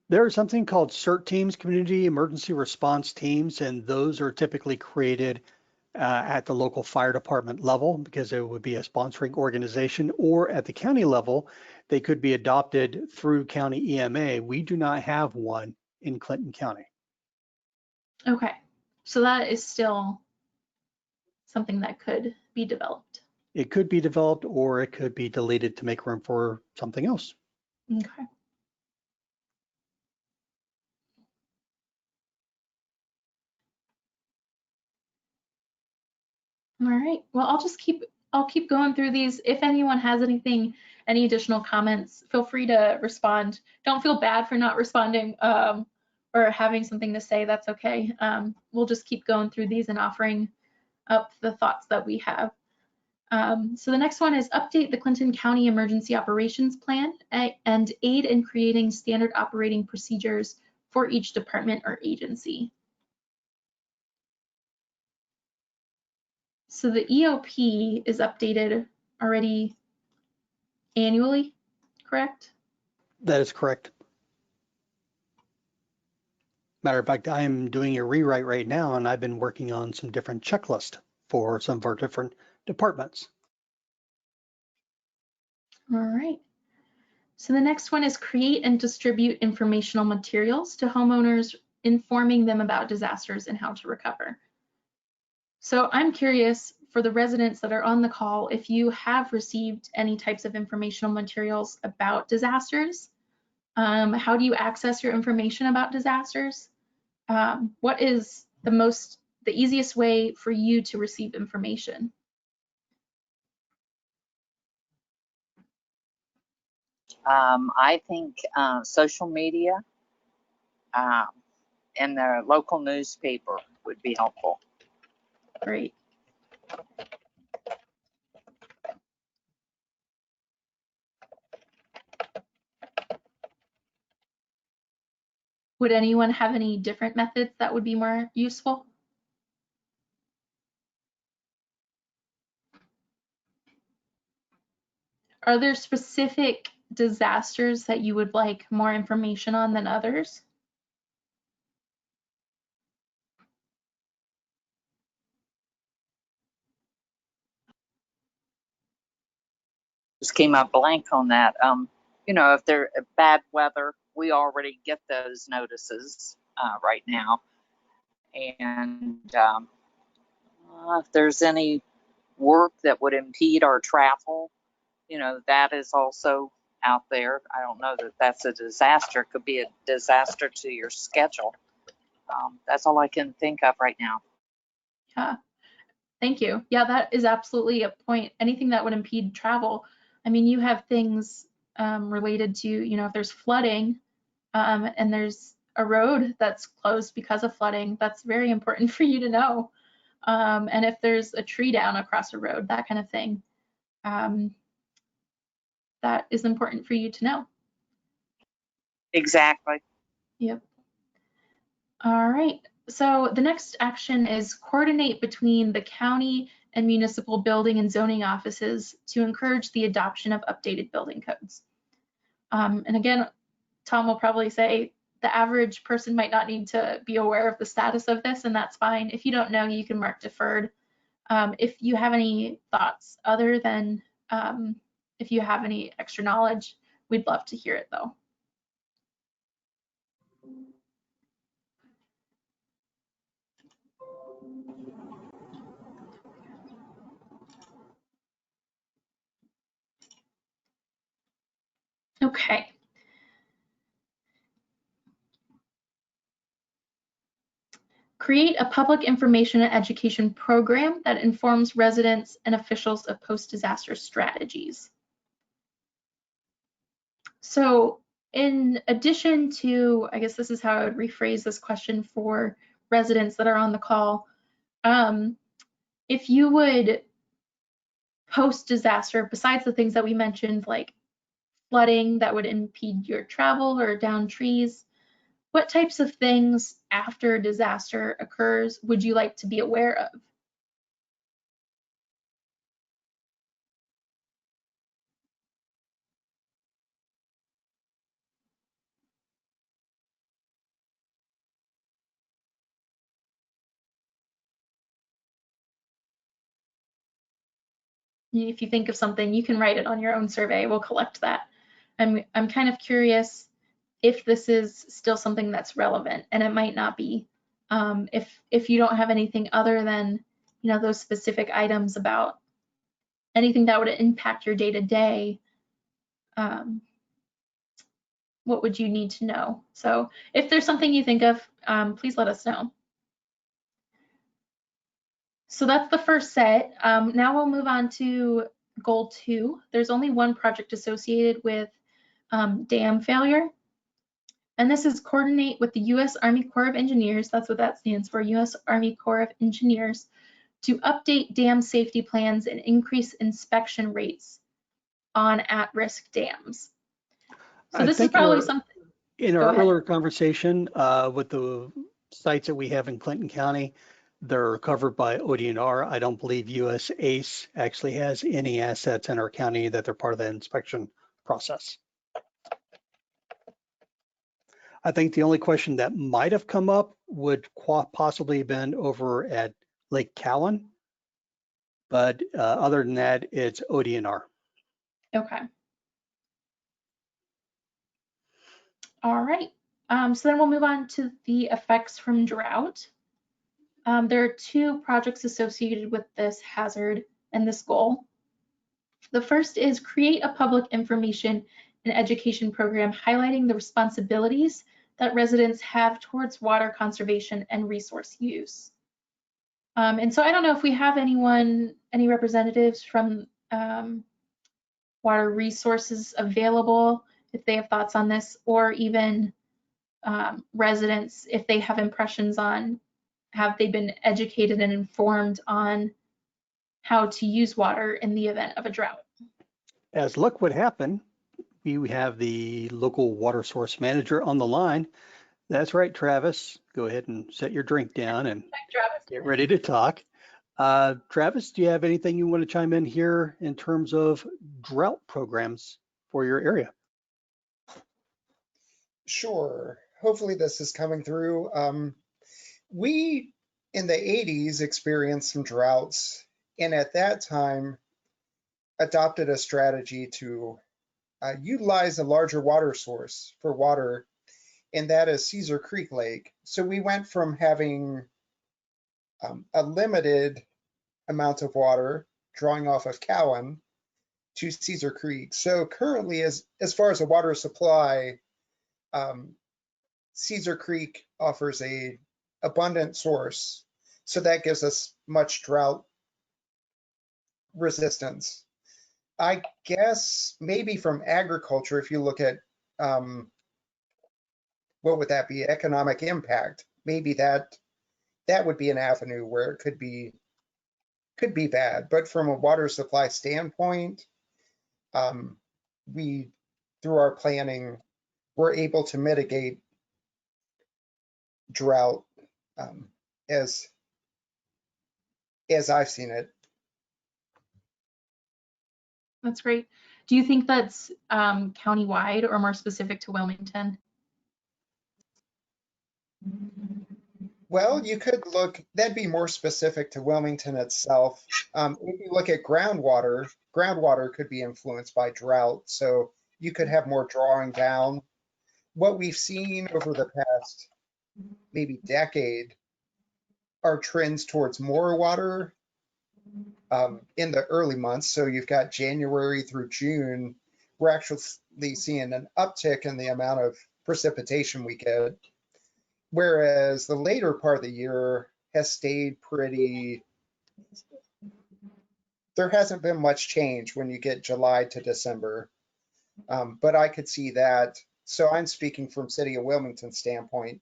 There is something called CERT teams, community emergency response teams, and those are typically created at the local fire department level because it would be a sponsoring organization, or at the county level, they could be adopted through county EMA. We do not have one in Clinton County. Okay, so that is still something that could be developed. It could be developed, or it could be deleted to make room for something else. Okay. All right. Well, I'll keep going through these. If anyone has anything, any additional comments, feel free to respond. Don't feel bad for not responding or having something to say. That's okay. We'll just keep going through these and offering up the thoughts that we have. So the next one is update the Clinton County Emergency Operations Plan and aid in creating standard operating procedures for each department or agency. So the EOP is updated already annually, correct? That is correct. Matter of fact, I am doing a rewrite right now, and I've been working on some different checklists for some of our different departments. All right. So the next one is create and distribute informational materials to homeowners, informing them about disasters and how to recover. So I'm curious for the residents that are on the call, if you have received any types of informational materials about disasters, how do you access your information about disasters? What is the easiest way for you to receive information? I think social media and the local newspaper would be helpful. Great. Would anyone have any different methods that would be more useful? Are there specific disasters that you would like more information on than others? Just came up blank on that. You know, if there's bad weather, we already get those notices right now. And if there's any work that would impede our travel, you know, that is also out there. I don't know that that's a disaster. It could be a disaster to your schedule. That's all I can think of right now. Yeah, thank you. Yeah, that is absolutely a point. Anything that would impede travel. I mean, you have things related to, you know, if there's flooding and there's a road that's closed because of flooding, that's very important for you to know. And if there's a tree down across a road, that kind of thing, that is important for you to know. Exactly. Yep. All right. So the next action is coordinate between the county and municipal building and zoning offices to encourage the adoption of updated building codes. And again, Tom will probably say the average person might not need to be aware of the status of this, and that's fine. If you don't know, you can mark deferred. If you have any thoughts other than if you have any extra knowledge, we'd love to hear it though. Okay. Create a public information and education program that informs residents and officials of post-disaster strategies. So in addition to, I guess this is how I would rephrase this question for residents that are on the call, if you would post-disaster, besides the things that we mentioned, like flooding that would impede your travel or down trees, what types of things after a disaster occurs would you like to be aware of? If you think of something, you can write it on your own survey. We'll collect that. I'm kind of curious if this is still something that's relevant, and it might not be. If you don't have anything other than, you know, those specific items about anything that would impact your day-to-day, what would you need to know? So if there's something you think of, please let us know. So that's the first set. Now we'll move on to goal 2. There's only one project associated with dam failure. And this is coordinate with the U.S. Army Corps of Engineers, that's what that stands for, U.S. Army Corps of Engineers, to update dam safety plans and increase inspection rates on at-risk dams. So I this is think probably something. in Go our ahead. earlier conversation with the sites that we have in Clinton County, they're covered by ODNR. I don't believe US ACE actually has any assets in our county that they're part of the inspection process. I think the only question that might have come up would possibly have been over at Lake Cowan, but other than that, it's ODNR. Okay. All right. So then we'll move on to the effects from drought. There are 2 projects associated with this hazard and this goal. The first is create a public information and education program highlighting the responsibilities that residents have towards water conservation and resource use. And so I don't know if we have any representatives from water resources available, if they have thoughts on this, or even residents, if they have impressions on, have they been educated and informed on how to use water in the event of a drought? As luck would happen, we have the local water source manager on the line. That's right, Travis. Go ahead and set your drink down and Hi, Travis. get ready to talk. Travis, do you have anything you want to chime in here in terms of drought programs for your area? Sure. Hopefully this is coming through. We, in the 80s, experienced some droughts, and at that time, adopted a strategy to utilize a larger water source for water, and that is Caesar Creek Lake. So we went from having a limited amount of water drawing off of Cowan to Caesar Creek. So currently, as far as a water supply, Caesar Creek offers a abundant source, so that gives us much drought resistance. I guess maybe from agriculture, if you look at what would that be, economic impact, maybe that would be an avenue where it could be bad. But from a water supply standpoint, we, through our planning, we're able to mitigate drought as I've seen it. That's great. Do you think that's countywide or more specific to Wilmington? Well, you could look, that'd be more specific to Wilmington itself. If you look at groundwater could be influenced by drought, so you could have more drawing down. What we've seen over the past maybe decade are trends towards more water in the early months. So you've got January through June, we're actually seeing an uptick in the amount of precipitation we get. Whereas the later part of the year has stayed pretty, there hasn't been much change when you get July to December. But I could see that. So I'm speaking from City of Wilmington standpoint,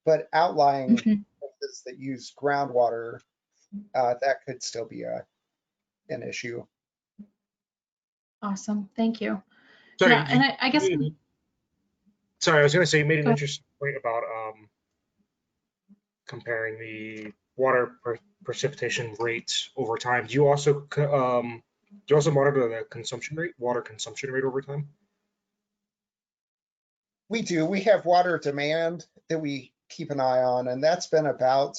but outlying places that use groundwater, that could still be an issue. Awesome, thank you. Sorry, Yeah, and I guess. Sorry, I was going to say you made an Go. interesting point about comparing the water precipitation rates over time. Do you also monitor the consumption rate, water consumption rate over time? We do. We have water demand that we keep an eye on, and that's been about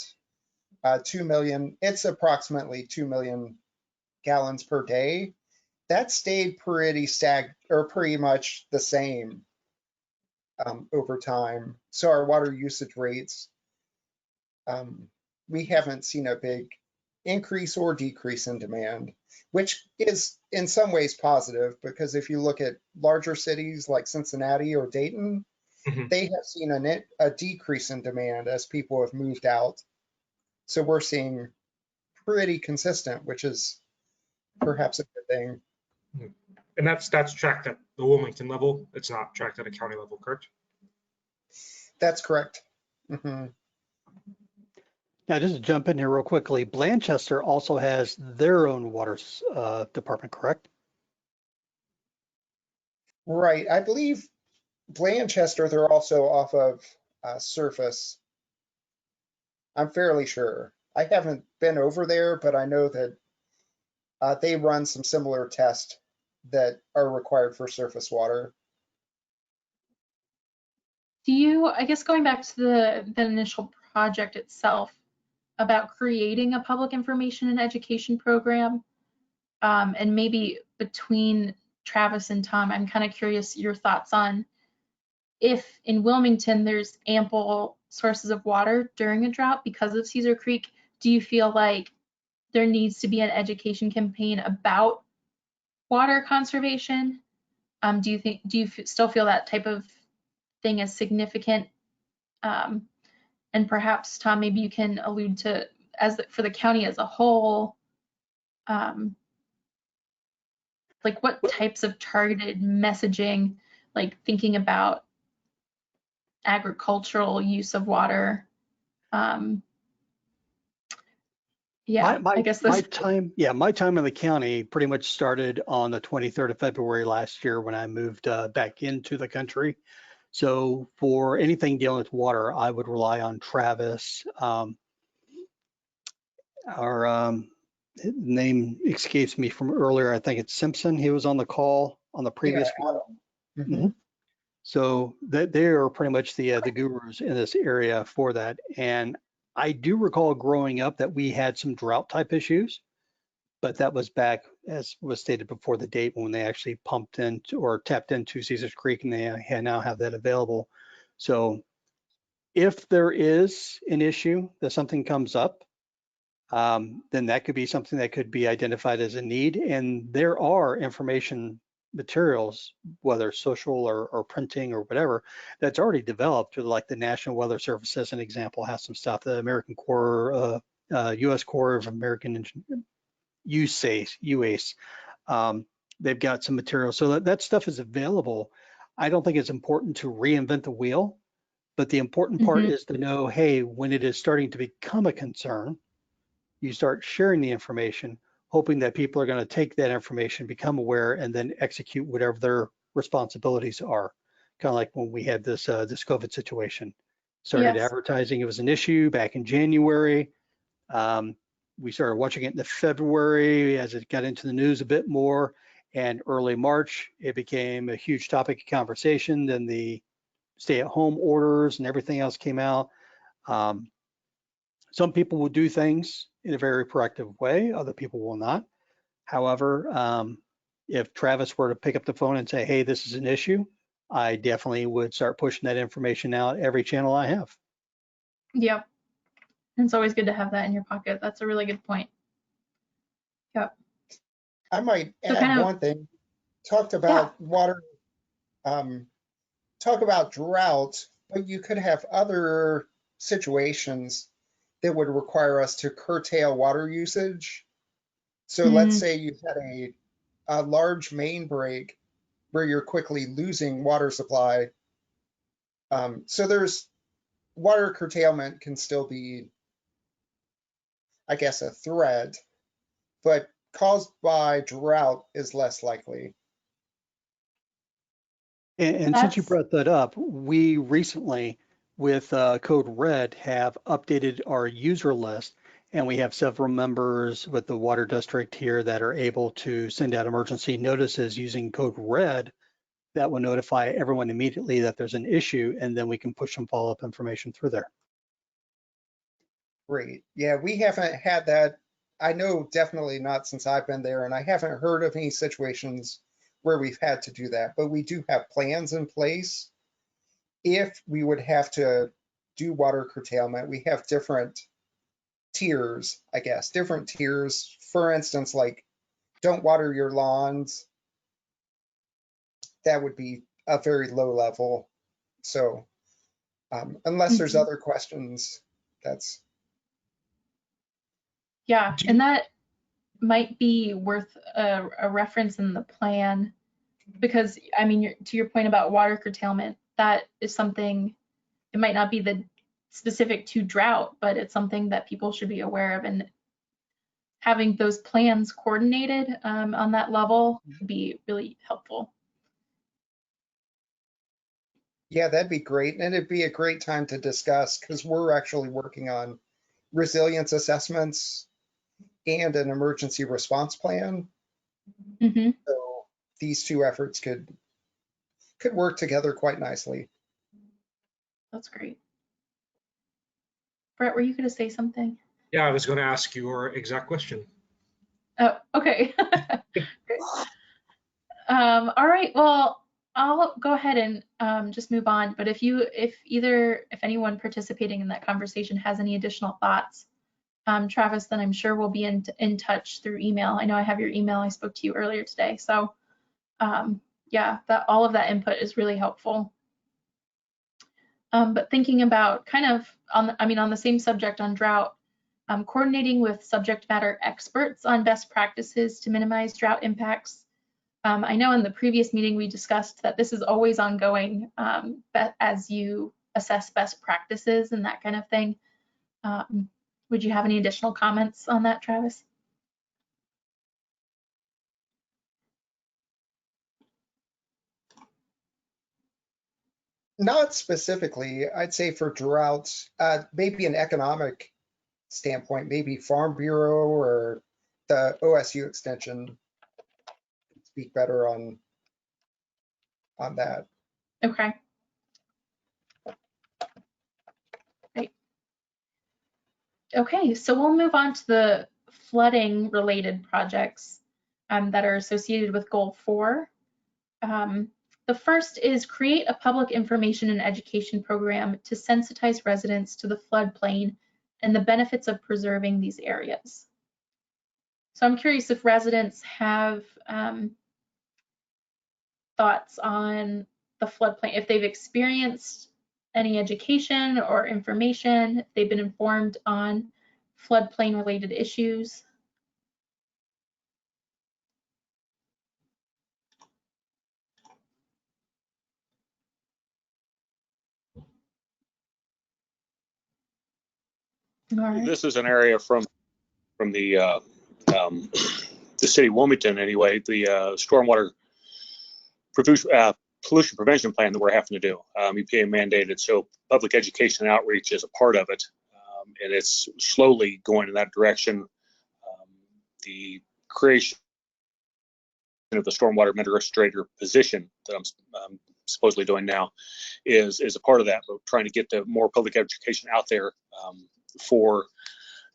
2 million. It's approximately 2 million gallons per day. That stayed pretty pretty much the same over time. So our water usage rates, we haven't seen a big increase or decrease in demand, which is in some ways positive, because if you look at larger cities like Cincinnati or Dayton, they have seen a decrease in demand as people have moved out. So we're seeing pretty consistent, which is perhaps a good thing. And that's tracked at the Wilmington level. It's not tracked at a county level, correct? That's correct. Mhm. Now, just to jump in here real quickly, Blanchester also has their own water department, correct? Right. I believe Blanchester, they're also off of Surface. I'm fairly sure. I haven't been over there, but I know that they run some similar tests that are required for surface water. Do you, I guess going back to the initial project itself about creating a public information and education program, and maybe between Travis and Tom, I'm kind of curious your thoughts on if in Wilmington there's ample sources of water during a drought because of Cedar Creek, do you feel like there needs to be an education campaign about water conservation? Do you still feel that type of thing is significant? And perhaps Tom, maybe you can allude to for the county as a whole, like what types of targeted messaging, like thinking about agricultural use of water. Yeah, I guess My time in the county pretty much started on the 23rd of February last year when I moved back into the country. So for anything dealing with water, I would rely on Travis. Our name escapes me from earlier. I think it's Simpson. He was on the call on the previous one. Mhm. So they are pretty much the gurus in this area for that. And I do recall growing up that we had some drought type issues, but that was back, as was stated before, the date when they actually pumped into or tapped into Caesars Creek, and they now have that available. So if there is an issue that something comes up, then that could be something that could be identified as a need. And there are information materials, whether social or printing or whatever, that's already developed. Like the National Weather Service, as an example, has some stuff. The American Corps, U.S. Corps of American UACE, they've got some material. So that stuff is available. I don't think it's important to reinvent the wheel, but the important part is to know, hey, when it is starting to become a concern, you start sharing the information, hoping that people are going to take that information, become aware, and then execute whatever their responsibilities are. Kind of like when we had this COVID situation. Started Yes. advertising it was an issue back in January. We started watching it in February as it got into the news a bit more, and early March, it became a huge topic of conversation. Then the stay-at-home orders and everything else came out. Some people will do things in a very proactive way, other people will not. However, if Travis were to pick up the phone and say, hey, this is an issue, I definitely would start pushing that information out every channel I have. Yep. It's always good to have that in your pocket. That's a really good point. Yep. I might So add one thing. Talked about water, talk about drought, but you could have other situations that would require us to curtail water usage. So let's say you had a large main break where you're quickly losing water supply. So there's water curtailment can still be, I guess, a threat, but caused by drought is less likely. And since you brought that up, we recently, with Code Red, have updated our user list, and we have several members with the water district here that are able to send out emergency notices using Code Red that will notify everyone immediately that there's an issue, and then we can push some follow-up information through there. Great. Yeah, we haven't had that. I know definitely not since I've been there, and I haven't heard of any situations where we've had to do that, but we do have plans in place. If we would have to do water curtailment, we have different tiers, I guess, different tiers. For instance, like don't water your lawns. That would be a very low level. So unless there's other questions, that's. Yeah, and that might be worth a reference in the plan, because I mean, to your point about water curtailment, that is something, it might not be the specific to drought, but it's something that people should be aware of, and having those plans coordinated on that level would be really helpful. Yeah, that'd be great. And it'd be a great time to discuss because we're actually working on resilience assessments and an emergency response plan. Hmm. So these two efforts could work together quite nicely. That's great. Brett, were you going to say something? Yeah, I was going to ask your exact question. Oh, okay. Great. All right, well, I'll go ahead and just move on. But if anyone participating in that conversation has any additional thoughts, Travis, then I'm sure we'll be in touch through email. I know I have your email. I spoke to you earlier today. So yeah, all of that input is really helpful. But thinking about kind of on the same subject on drought, coordinating with subject matter experts on best practices to minimize drought impacts. I know in the previous meeting we discussed that this is always ongoing as you assess best practices and that kind of thing. Would you have any additional comments on that, Travis? Not specifically, I'd say for droughts, maybe an economic standpoint, maybe Farm Bureau or the OSU extension could speak better on that. Okay. Great. Okay, so we'll move on to the flooding related projects that are associated with Goal 4. The first is create a public information and education program to sensitize residents to the floodplain and the benefits of preserving these areas. So I'm curious if residents have thoughts on the floodplain, if they've experienced any education or information, if they've been informed on floodplain related issues. All right. This is an area from the city of Wilmington anyway, the stormwater pollution prevention plan that we're having to do. EPA mandated, so public education and outreach is a part of it, and it's slowly going in that direction. The creation of the stormwater administrator position that I'm supposedly doing now is a part of that, but trying to get the more public education out there for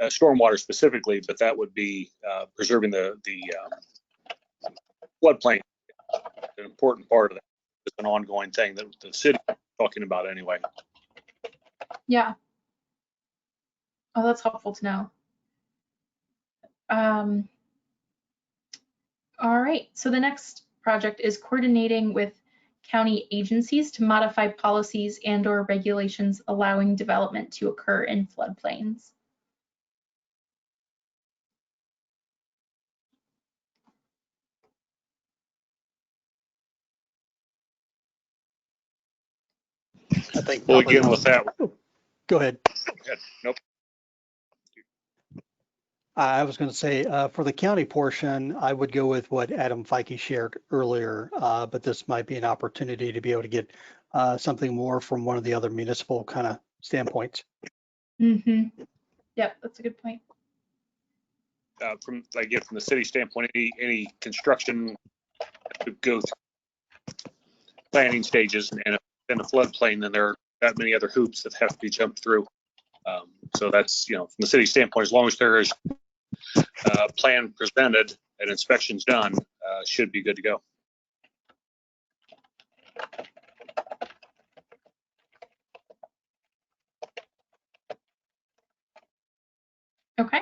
stormwater specifically, but that would be preserving the floodplain, an important part of that. It's an ongoing thing that the city is talking about anyway. Yeah. Oh, that's helpful to know. All right, so the next project is coordinating with county agencies to modify policies and/or regulations allowing development to occur in floodplains. I think. Well, again, with that, Go ahead. Nope. I was going to say for the county portion, I would go with what Adam Feike shared earlier, but this might be an opportunity to be able to get something more from one of the other municipal kind of standpoints. Mm-hmm. Yep, that's a good point. From the city standpoint, any construction could go through planning stages, and if in a floodplain, then there are that many other hoops that have to be jumped through. So that's, from the city standpoint, as long as there is a plan presented and inspections done, should be good to go. Okay.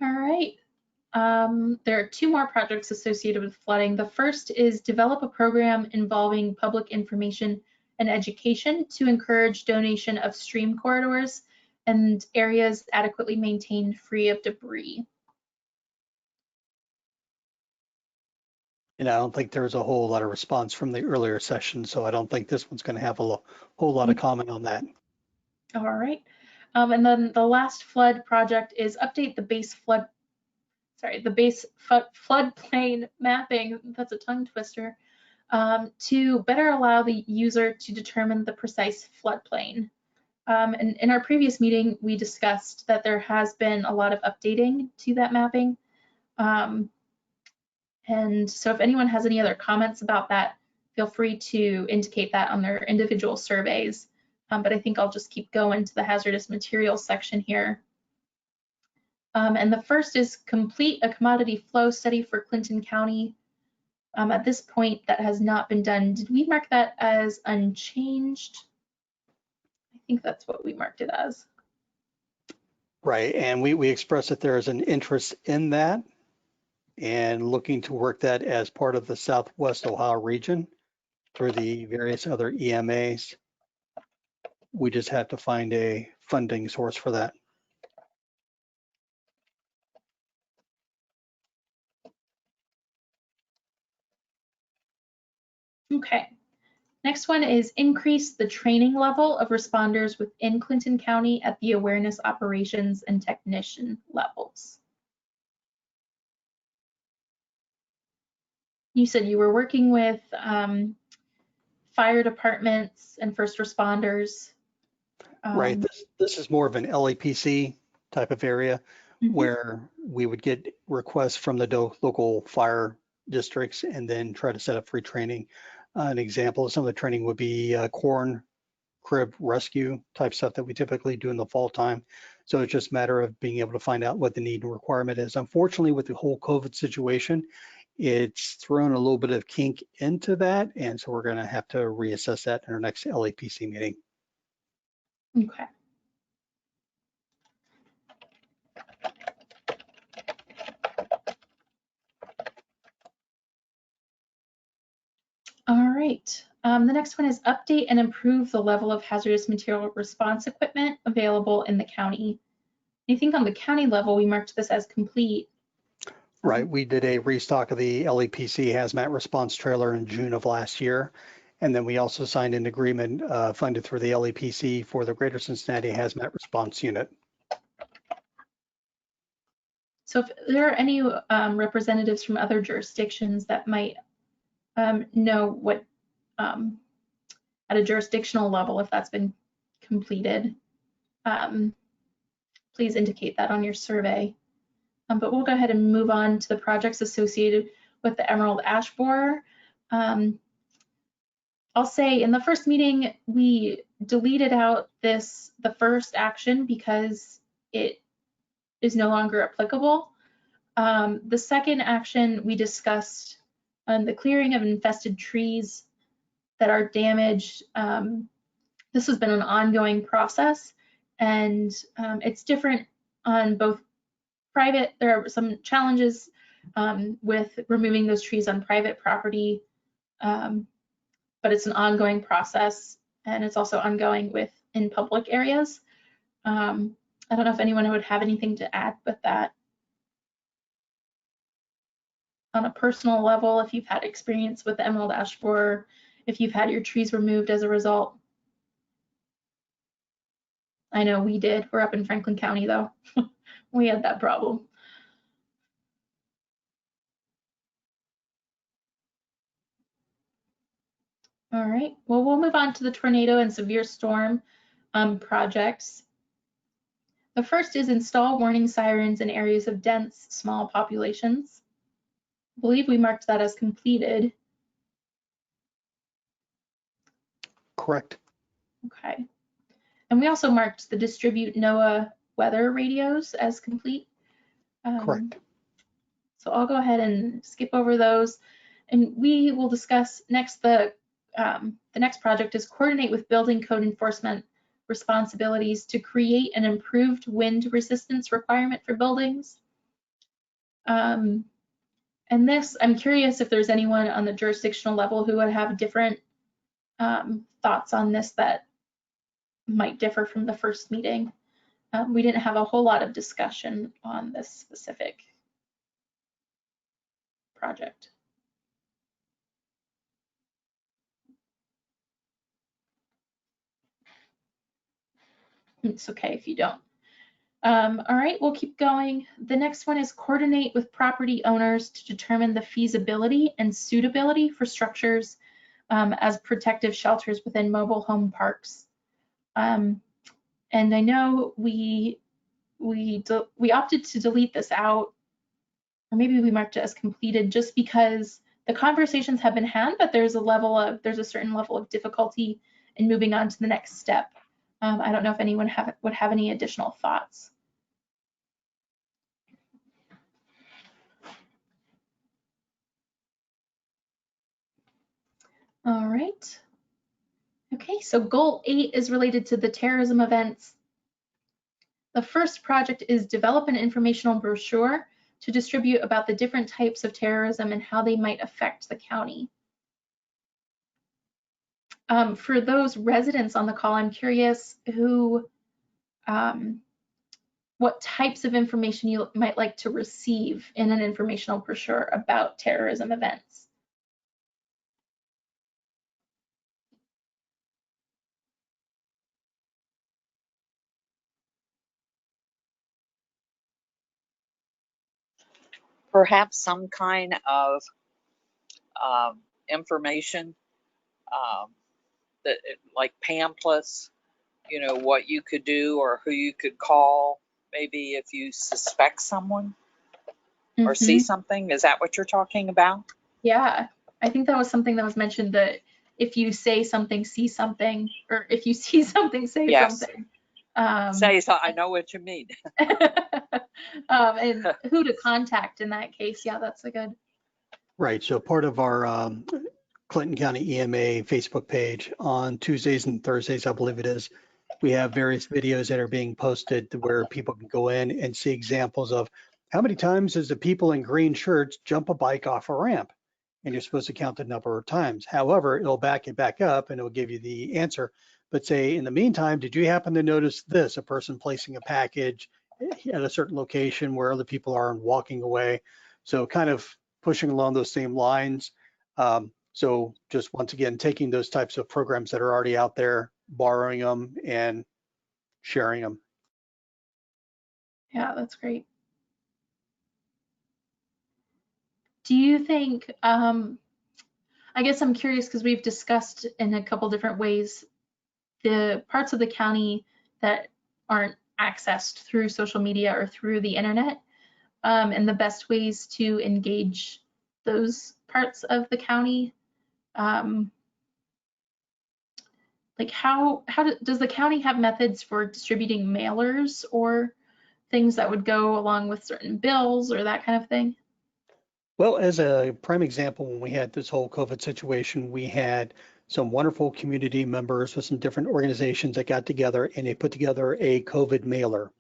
All right. There are two more projects associated with flooding. The first is develop a program involving public information and education to encourage donation of stream corridors and areas adequately maintained free of debris. And I don't think there's a whole lot of response from the earlier session, so I don't think this one's going to have a whole lot of comment on that. All right. And then the last flood project is update the base floodplain mapping, that's a tongue twister, to better allow the user to determine the precise floodplain. And in our previous meeting, we discussed that there has been a lot of updating to that mapping. And so if anyone has any other comments about that, feel free to indicate that on their individual surveys. But I think I'll just keep going to the hazardous materials section here. And the first is complete a commodity flow study for Clinton County. At this point, that has not been done. Did we mark that as unchanged? I think that's what we marked it as. Right, and we expressed that there is an interest in that and looking to work that as part of the Southwest Ohio region through the various other EMAs. We just have to find a funding source for that. Okay. Next one is increase the training level of responders within Clinton County at the awareness operations and technician levels. You said you were working with fire departments and first responders. Right, this is more of an LAPC type of area where we would get requests from the local fire districts and then try to set up free training. An example of some of the training would be corn crib rescue type stuff that we typically do in the fall time. So it's just a matter of being able to find out what the need and requirement is. Unfortunately, with the whole COVID situation, it's thrown a little bit of kink into that. And so we're going to have to reassess that in our next LAPC meeting. Okay. All right. The next one is update and improve the level of hazardous material response equipment available in the county. I think on the county level, we marked this as complete. Right. We did a restock of the LAPC hazmat response trailer in June of last year. And then we also signed an agreement funded through the LAPC for the Greater Cincinnati Hazmat Response Unit. So if there are any representatives from other jurisdictions that might know what at a jurisdictional level, if that's been completed, please indicate that on your survey. But we'll go ahead and move on to the projects associated with the Emerald Ash Borer. I'll say in the first meeting, we deleted out the first action because it is no longer applicable. The second action we discussed the clearing of infested trees that are damaged. This has been an ongoing process, and it's different on both private. There are some challenges with removing those trees on private property, but it's an ongoing process, and it's also ongoing in public areas. I don't know if anyone would have anything to add with that. On a personal level, if you've had experience with the Emerald Ash Borer, if you've had your trees removed as a result. I know we did. We're up in Franklin County though. We had that problem. All right, well, we'll move on to the tornado and severe storm projects. The first is install warning sirens in areas of dense, small populations. I believe we marked that as completed. Correct. Okay. And we also marked the distribute NOAA weather radios as complete. Correct. So I'll go ahead and skip over those. And we will discuss next the next project is coordinate with building code enforcement responsibilities to create an improved wind resistance requirement for buildings. And this, I'm curious if there's anyone on the jurisdictional level who would have different thoughts on this that might differ from the first meeting. We didn't have a whole lot of discussion on this specific project. It's okay if you don't. All right, we'll keep going. The next one is coordinate with property owners to determine the feasibility and suitability for structures as protective shelters within mobile home parks. And I know we opted to delete this out, or maybe we marked it as completed just because the conversations have been had, but there's a certain level of difficulty in moving on to the next step. I don't know if anyone would have any additional thoughts. All right. Okay, so goal 8 is related to the terrorism events. The first project is develop an informational brochure to distribute about the different types of terrorism and how they might affect the county. For those residents on the call, I'm curious what types of information you might like to receive in an informational brochure about terrorism events. Perhaps some kind of information that like pamphlets, you know, what you could do or who you could call, maybe if you suspect someone or see something. Is that what you're talking about? Yeah, I think that was something that was mentioned, that if you say something, see something, or if you see something, say something. Say so. I know what you mean. And who to contact in that case. Yeah, that's a good. Right. So part of our Clinton County EMA Facebook page on Tuesdays and Thursdays, I believe it is, we have various videos that are being posted where people can go in and see examples of how many times does the people in green shirts jump a bike off a ramp? And you're supposed to count the number of times. However, it'll back it back up and it'll give you the answer. But say, in the meantime, did you happen to notice this? A person placing a package at a certain location where other people are and walking away. So kind of pushing along those same lines. So just once again, taking those types of programs that are already out there, borrowing them and sharing them. Yeah, that's great. Do you think, I guess I'm curious because we've discussed in a couple different ways the parts of the county that aren't accessed through social media or through the internet, and the best ways to engage those parts of the county. Like does the county have methods for distributing mailers or things that would go along with certain bills or that kind of thing? Well, as a prime example, when we had this whole COVID situation, we had some wonderful community members with some different organizations that got together and they put together a COVID mailer.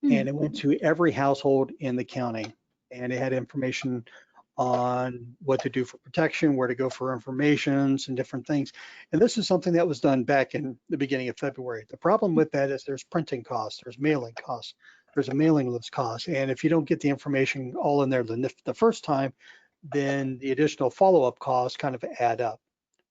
And it went to every household in the county. And it had information on what to do for protection, where to go for informations and different things. And this is something that was done back in the beginning of February. The problem with that is there's printing costs, there's mailing costs, there's a mailing list cost. And if you don't get the information all in there the first time, then the additional follow-up costs kind of add up.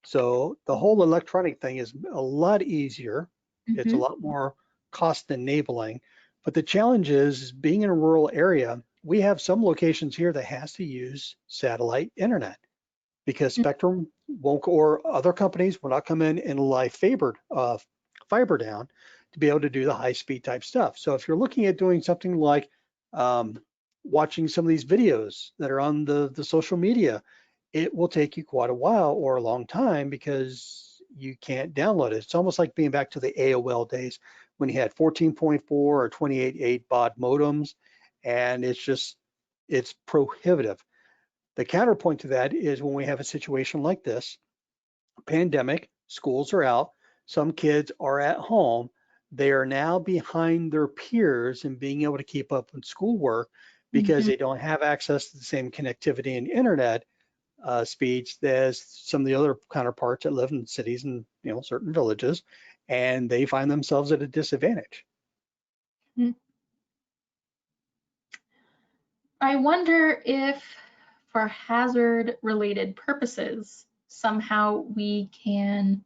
So the whole electronic thing is a lot easier. It's a lot more cost enabling. But the challenge is being in a rural area, we have some locations here that has to use satellite internet because Spectrum won't, or other companies will not come in and lay fiber down to be able to do the high speed type stuff. So if you're looking at doing something like watching some of these videos that are on the social media, it will take you quite a while or a long time because you can't download it. It's almost like being back to the AOL days when you had 14.4 or 28.8 baud modems, and it's prohibitive. The counterpoint to that is when we have a situation like this, pandemic, schools are out, some kids are at home, they are now behind their peers in being able to keep up with schoolwork because they don't have access to the same connectivity and internet speeds as some of the other counterparts that live in cities and certain villages, and they find themselves at a disadvantage. I wonder if for hazard related purposes, somehow we can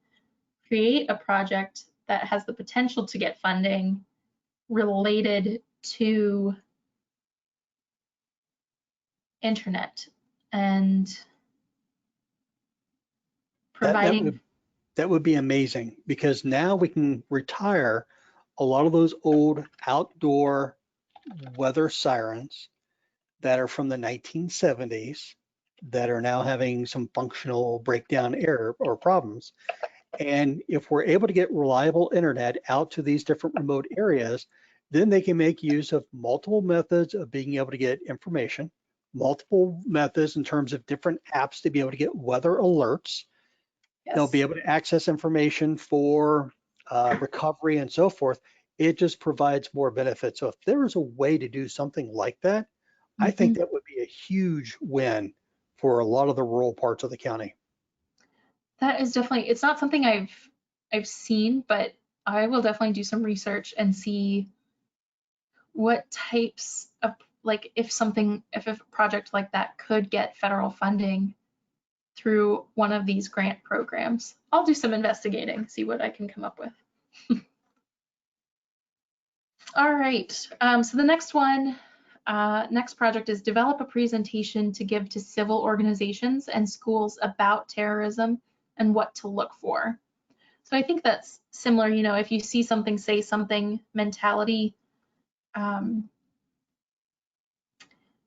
create a project that has the potential to get funding related to internet and providing. That would be amazing, because now we can retire a lot of those old outdoor weather sirens that are from the 1970s that are now having some functional breakdown error or problems. And if we're able to get reliable internet out to these different remote areas, then they can make use of multiple methods of being able to get information, multiple methods in terms of different apps to be able to get weather alerts. Yes. They'll be able to access information for recovery and so forth. It just provides more benefits. So if there is a way to do something like that, I think that would be a huge win for a lot of the rural parts of the county. That is definitely, it's not something I've seen, but I will definitely do some research and see what types of, like, if a project like that could get federal funding through one of these grant programs. I'll do some investigating, see what I can come up with. All right, so the next project is develop a presentation to give to civil organizations and schools about terrorism and what to look for. So I think that's similar, you know, if you see something, say something mentality.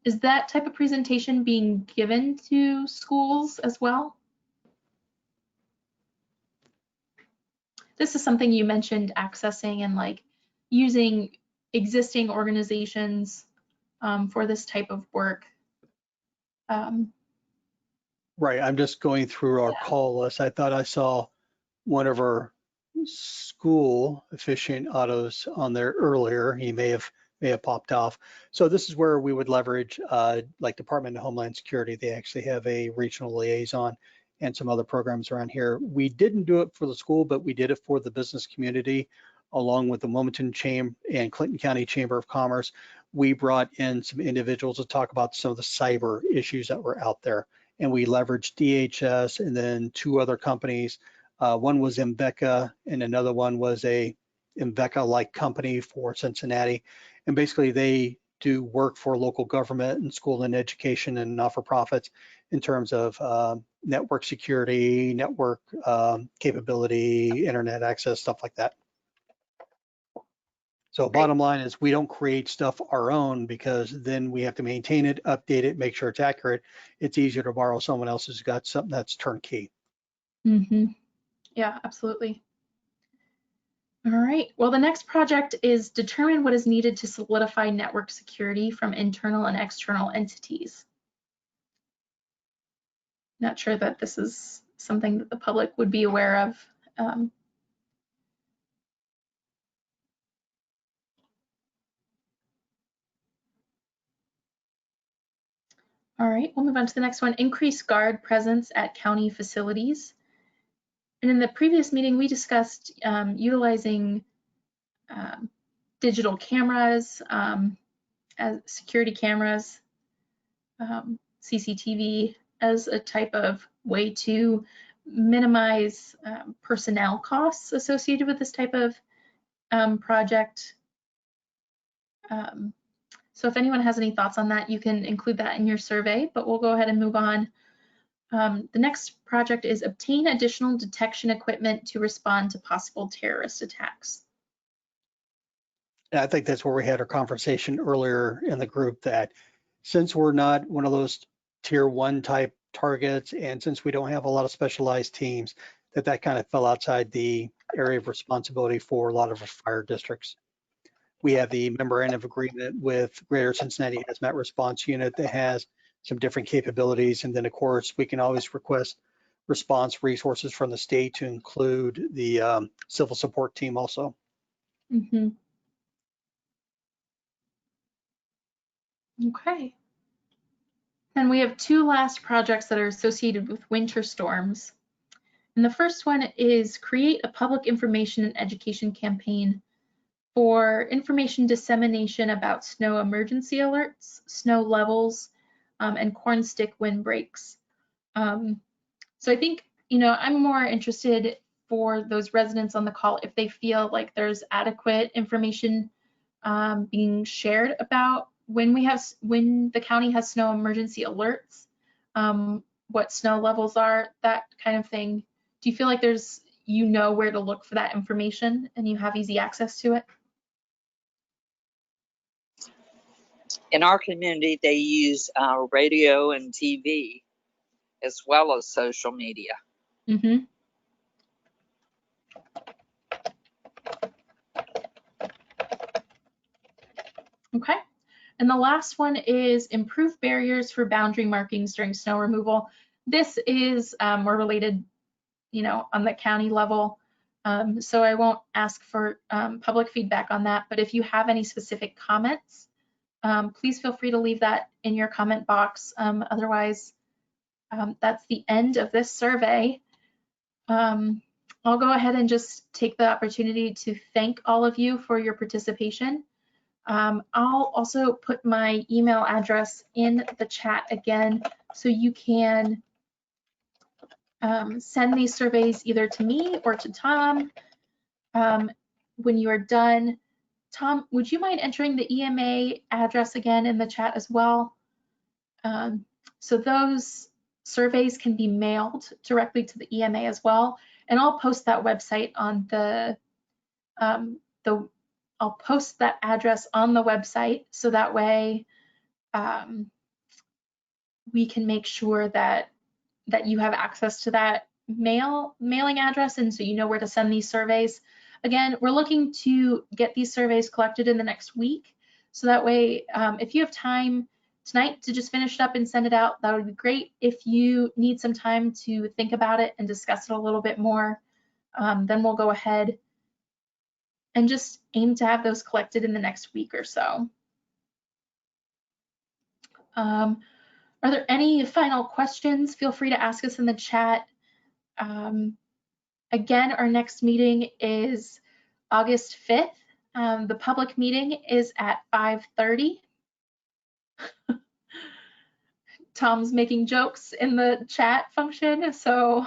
Is that type of presentation being given to schools as well? This is something you mentioned, accessing and like using existing organizations for this type of work. Right, I'm just going through our call list. I thought I saw one of our school aficionados on there earlier. He may have popped off. So this is where we would leverage like Department of Homeland Security. They actually have a regional liaison and some other programs around here. We didn't do it for the school, but we did it for the business community, along with the Wilmington Chamber and Clinton County Chamber of Commerce. We brought in some individuals to talk about some of the cyber issues that were out there. And we leveraged DHS and then two other companies. One was Inveka and another one was a Inveka-like company for Cincinnati. And basically they do work for local government and school and education and not-for-profits in terms of network security, network capability, internet access, stuff like that. So bottom line is we don't create stuff our own, because then we have to maintain it, update it, make sure it's accurate. It's easier to borrow someone else who's got something that's turnkey. Yeah, absolutely. All right, well, the next project is determine what is needed to solidify network security from internal and external entities. Not sure that this is something that the public would be aware of. All right, we'll move on to the next one. Increase guard presence at county facilities. And in the previous meeting, we discussed utilizing digital cameras, as security cameras, CCTV as a type of way to minimize personnel costs associated with this type of project. So if anyone has any thoughts on that, you can include that in your survey, but we'll go ahead and move on. The next project is obtain additional detection equipment to respond to possible terrorist attacks. I think that's where we had our conversation earlier in the group, that since we're not one of those tier 1 type targets, and since we don't have a lot of specialized teams, that kind of fell outside the area of responsibility for a lot of our fire districts. We have the memorandum of agreement with Greater Cincinnati Hazmat Response Unit that has some different capabilities. And then of course, we can always request response resources from the state to include the civil support team also. Okay. And we have two last projects that are associated with winter storms. And the first one is create a public information and education campaign for information dissemination about snow emergency alerts, snow levels, and corn stick windbreaks. So I think, I'm more interested for those residents on the call if they feel like there's adequate information being shared about when the county has snow emergency alerts, what snow levels are, that kind of thing. Do you feel like where to look for that information and you have easy access to it? In our community, they use radio and TV as well as social media. Mm-hmm. Okay. And the last one is improve barriers for boundary markings during snow removal. This is more related, on the county level. So I won't ask for public feedback on that, but if you have any specific comments, please feel free to leave that in your comment box. Otherwise, that's the end of this survey. I'll go ahead and just take the opportunity to thank all of you for your participation. I'll also put my email address in the chat again, so you can send these surveys either to me or to Tom. When you are done, Tom, would you mind entering the EMA address again in the chat as well? So those surveys can be mailed directly to the EMA as well. And I'll post that website on I'll post that address on the website, so that way we can make sure that you have access to that mailing address, and so you know where to send these surveys. Again, we're looking to get these surveys collected in the next week, so that way if you have time tonight to just finish it up and send it out, that would be great. If you need some time to think about it and discuss it a little bit more, then we'll go ahead and just aim to have those collected in the next week or so. Are there any final questions? Feel free to ask us in the chat. Again, our next meeting is August 5th. The public meeting is at 5:30. Tom's making jokes in the chat function, so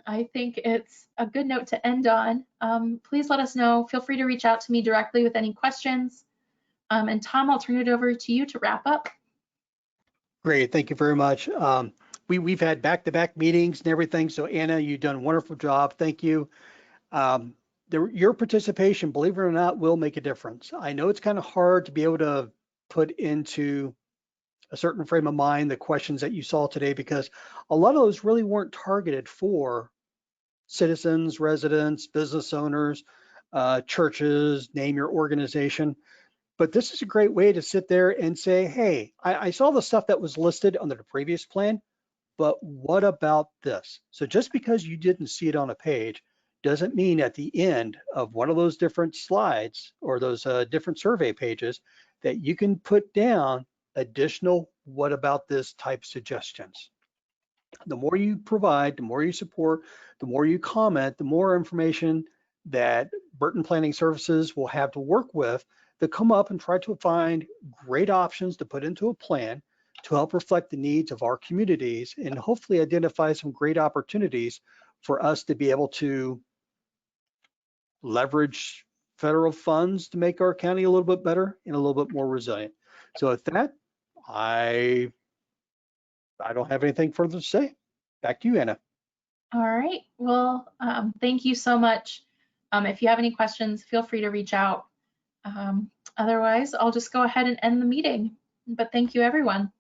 I think it's a good note to end on. Please let us know. Feel free to reach out to me directly with any questions. And Tom, I'll turn it over to you to wrap up. Great, thank you very much. We've had back-to-back meetings and everything, so Anna, you've done a wonderful job. Thank you. Your participation, believe it or not, will make a difference. I know it's kind of hard to be able to put into a certain frame of mind the questions that you saw today, because a lot of those really weren't targeted for citizens, residents, business owners, churches, name your organization. But this is a great way to sit there and say, hey, I saw the stuff that was listed under the previous plan, but what about this? So just because you didn't see it on a page doesn't mean at the end of one of those different slides or those different survey pages that you can put down additional what about this type suggestions. The more you provide, the more you support, the more you comment, the more information that Burton Planning Services will have to work with to come up and try to find great options to put into a plan to help reflect the needs of our communities and hopefully identify some great opportunities for us to be able to leverage federal funds to make our county a little bit better and a little bit more resilient. So with that, I don't have anything further to say. Back to you, Anna. All right. Well, thank you so much. If you have any questions, feel free to reach out. Otherwise, I'll just go ahead and end the meeting. But thank you, everyone.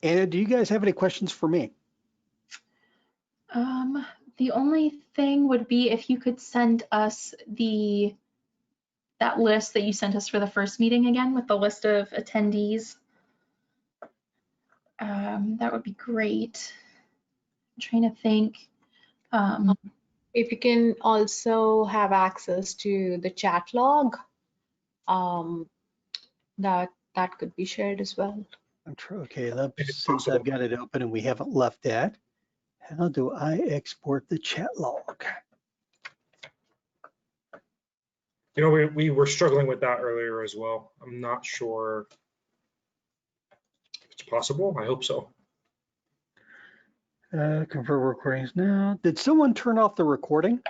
Anna, do you guys have any questions for me? The only thing would be if you could send us that list that you sent us for the first meeting again with the list of attendees. That would be great. I'm trying to think. If you can also have access to the chat log, that could be shared as well. Okay, If it's since I've possible. got it open and we haven't left that, how do I export the chat log? You know, we were struggling with that earlier as well. I'm not sure if it's possible. I hope so. Confirm recordings now. Did someone turn off the recording?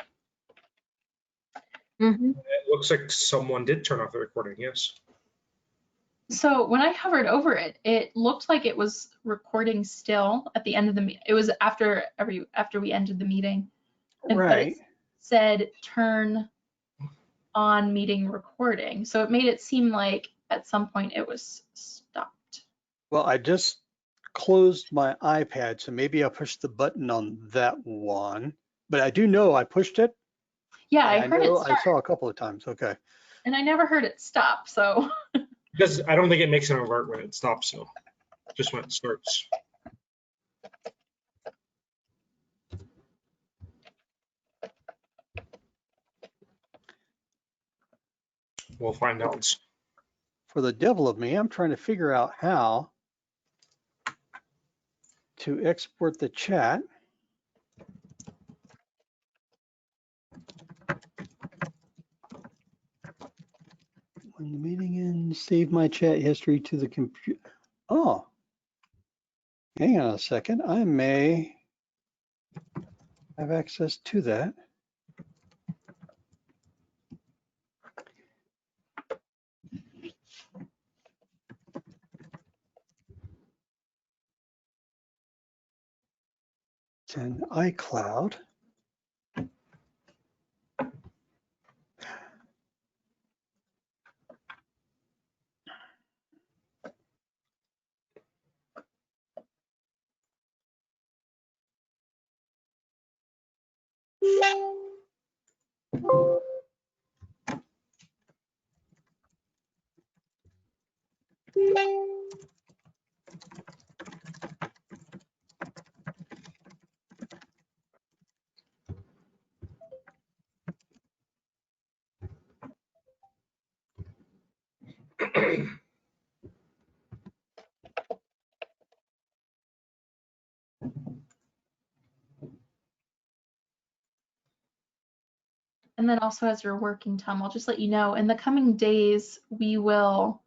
Mm-hmm. It looks like someone did turn off the recording, yes. So when I hovered over it, it looked like it was recording still at the end of the meeting. It was after we ended the meeting. But Right. it said turn on meeting recording. So it made it seem like at some point it was stopped. Well, I just closed my iPad, so maybe I'll push the button on that one. But I do know I pushed it. Yeah, I I heard it know start, I saw a couple of times. Okay. and I never heard it stop. So Because I don't think it makes an alert when it stops, so just when it starts. We'll find out. For the devil of me, I'm trying to figure out how to export the chat. When the meeting ends, save my chat history to the computer. Oh, hang on a second. I may have access to that. It's in iCloud. and then also as you're working, Tom, I'll just let you know in the coming days we will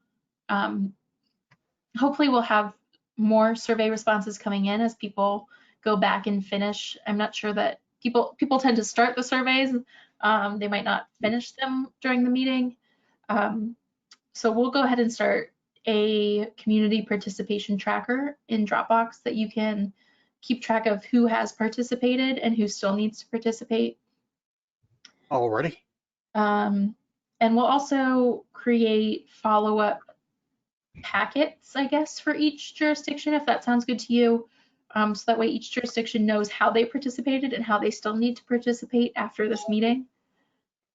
hopefully we'll have more survey responses coming in as people go back and finish. I'm not sure that people tend to start the surveys. They might not finish them during the meeting. So we'll go ahead and start a community participation tracker in Dropbox that you can keep track of who has participated and who still needs to participate. Already? And we'll also create follow-up packets, I guess, for each jurisdiction, if that sounds good to you. So that way each jurisdiction knows how they participated and how they still need to participate after this meeting.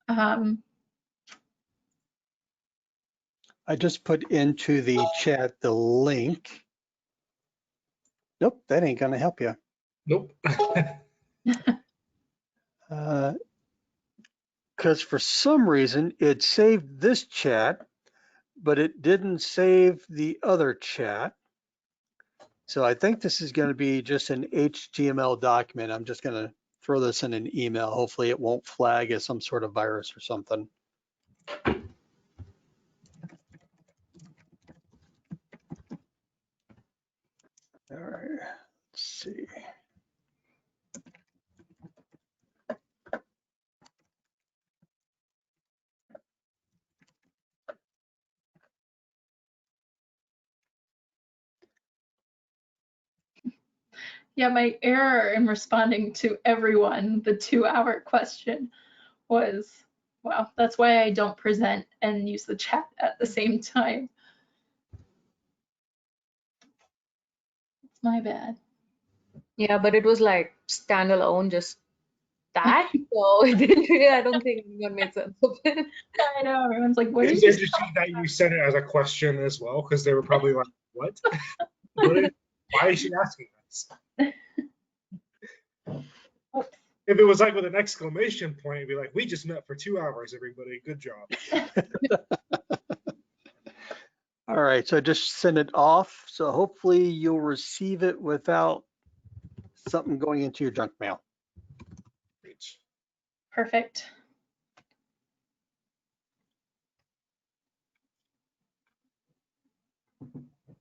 I just put into the chat the link. Nope, that ain't gonna help you. Nope. Because for some reason it saved this chat, but it didn't save the other chat. So I think this is going to be just an HTML document. I'm just going to throw this in an email. Hopefully it won't flag as some sort of virus or something. All right, let's see. Yeah, my error in responding to everyone, the 2-hour question was, well, that's why I don't present and use the chat at the same time. My bad. Yeah, but it was like standalone, just that. So it didn't really, I don't think anyone made sense of it. I know, everyone's like, what did It's you interesting that you sent it as a question as well, because they were probably like, what? Why is she asking this? If it was like with an exclamation point, it'd be like, we just met for 2 hours, everybody. Good job. All right, so just send it off. So hopefully you'll receive it without something going into your junk mail. Great. Perfect.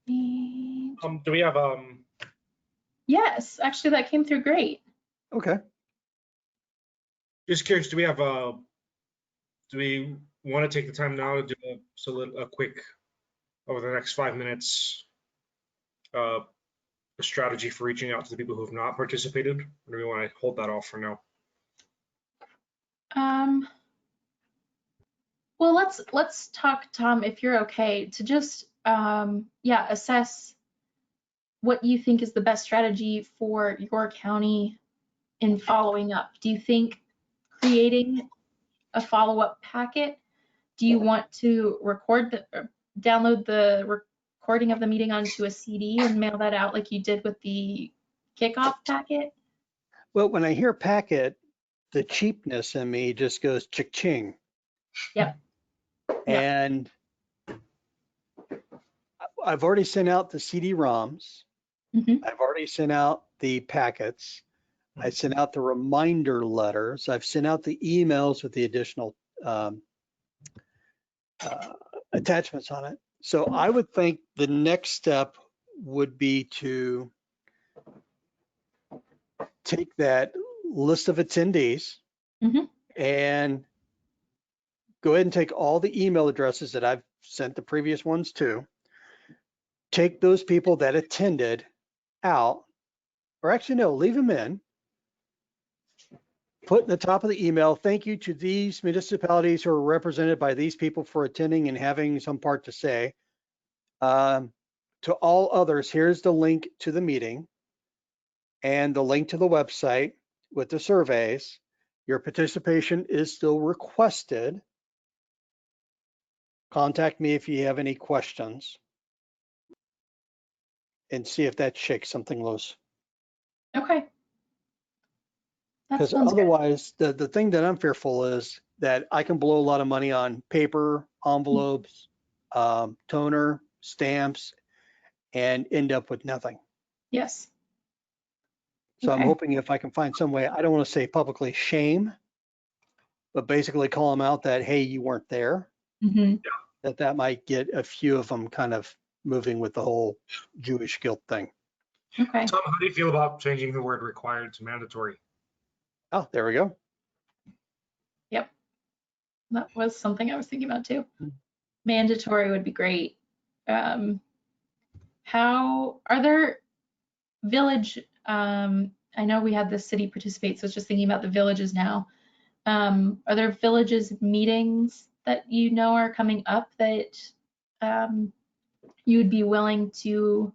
And Do we have yes, actually that came through great. Okay. just curious, do we want to take the time now to do a quick over the next 5 minutes a strategy for reaching out to the people who have not participated, or do we want to hold that off for now? Well, let's talk, Tom, if you're okay, to just assess what you think is the best strategy for your county in following up. Do you think creating a follow-up packet? Do you want to download the recording of the meeting onto a CD and mail that out like you did with the kickoff packet? Well, when I hear packet, the cheapness in me just goes chick-ching. Yep. And I've already sent out the CD-ROMs. Mm-hmm. I've already sent out the packets. I sent out the reminder letters. I've sent out the emails with the additional attachments on it. So I would think the next step would be to take that list of attendees Mm-hmm. and go ahead and take all the email addresses that I've sent the previous ones to, take those people that attended out, or actually no, leave them in, put in the top of the email, thank you to these municipalities who are represented by these people for attending and having some part to say. To all others, here's the link to the meeting and the link to the website with the surveys. Your participation is still requested. Contact me if you have any questions and see if that shakes something loose. Okay. That Because sounds good. otherwise, the thing that I'm fearful is that I can blow a lot of money on paper, envelopes, toner, stamps, and end up with nothing. Yes. So I'm Okay. hoping if I can find some way, I don't want to say publicly shame, but basically call them out that, hey, you weren't there, Mm-hmm. that might get a few of them kind of moving with the whole Jewish guilt thing. Okay. Tom, how do you feel about changing the word required to mandatory? Oh, there we go. Yep. That was something I was thinking about too. Hmm. Mandatory would be great. How are there village? I know we had the city participate, so I was just thinking about the villages now. Are there villages meetings that you know are coming up that you would be willing to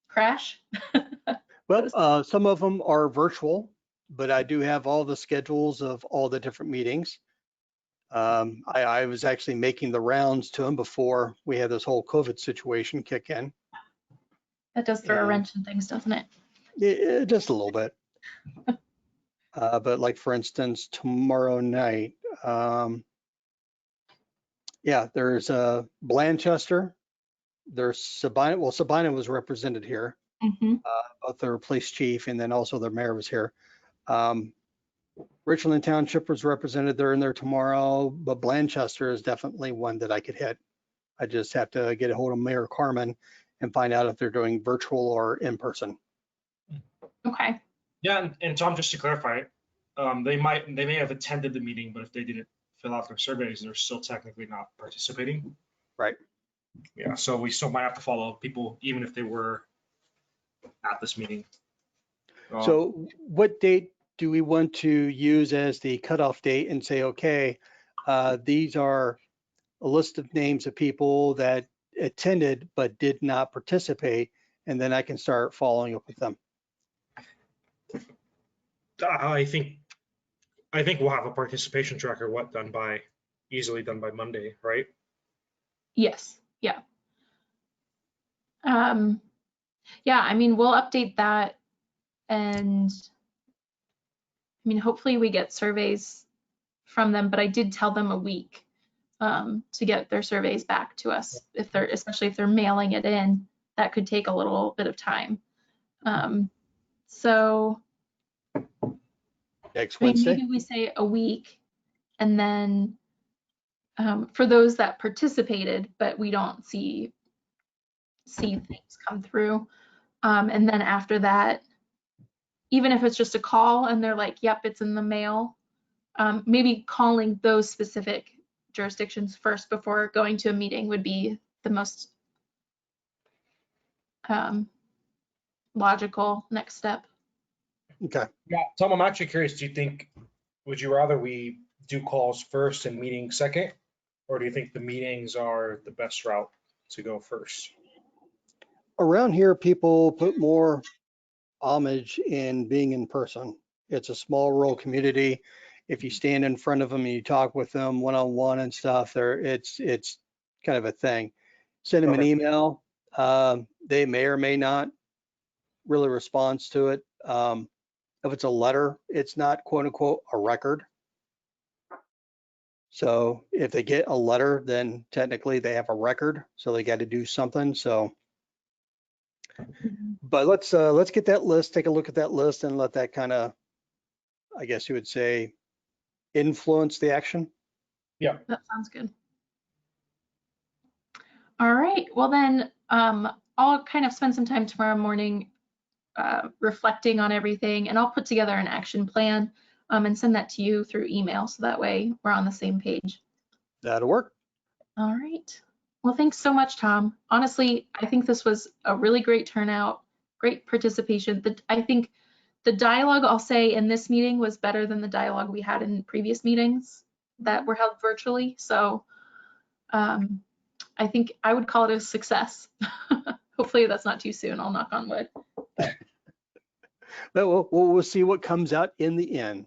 crash? Well, some of them are virtual, but I do have all the schedules of all the different meetings. I was actually making the rounds to them before we had this whole COVID situation kick in. That does throw a And wrench in things, doesn't it? just a little bit. But like, for instance, tomorrow night, there's Blanchester, there's Sabina. Well, Sabina was represented here. Mm-hmm. Both their police chief and then also their mayor was here. Richland Township was represented. They're in there tomorrow, but Blanchester is definitely one that I could hit. I just have to get a hold of Mayor Carmen and find out if they're doing virtual or in person. Okay. Yeah, and Tom, just to clarify, they may have attended the meeting, but if they didn't fill out their surveys, they're still technically not participating. Right. Yeah, so we still might have to follow people even if they were at this meeting. So what date do we want to use as the cutoff date and say, okay, these are a list of names of people that attended but did not participate, and then I can start following up with them. I think we'll have a participation tracker, easily done by Monday, right? Yes, yeah. Yeah, I mean, we'll update that, and I mean, hopefully we get surveys from them, but I did tell them a week to get their surveys back to us, especially if they're mailing it in. That could take a little bit of time. So Next I mean, Wednesday. maybe we say a week, and then for those that participated, but we don't see things come through, and then after that, even if it's just a call and they're like, "Yep, it's in the mail," maybe calling those specific jurisdictions first before going to a meeting would be the most logical next step. Okay. Yeah, Tom, I'm actually curious, would you rather we do calls first and meetings second? Or do you think the meetings are the best route to go first? Around here, people put more homage in being in person. It's a small rural community. If you stand in front of them and you talk with them one-on-one and stuff, it's kind of a thing. Send them an Okay. email. They may or may not really respond to it. If it's a letter, it's not quote unquote a record. So if they get a letter, then technically they have a record. So they got to do something. So, but let's get that list, take a look at that list, and let that kind of, I guess you would say, influence the action. Yeah. That sounds good. All right, well then, I'll kind of spend some time tomorrow morning reflecting on everything, and I'll put together an action plan and send that to you through email, so that way we're on the same page. That'll work. All right. Well, thanks so much, Tom. Honestly, I think this was a really great turnout, great participation. I think the dialogue, I'll say, in this meeting was better than the dialogue we had in previous meetings that were held virtually. So I think I would call it a success. Hopefully that's not too soon. I'll knock on wood. But we'll see what comes out in the end.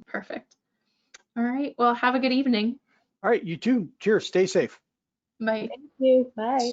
Perfect. All right. Well, have a good evening. All right, you too. Cheers. Stay safe. Bye. Thank you. Bye.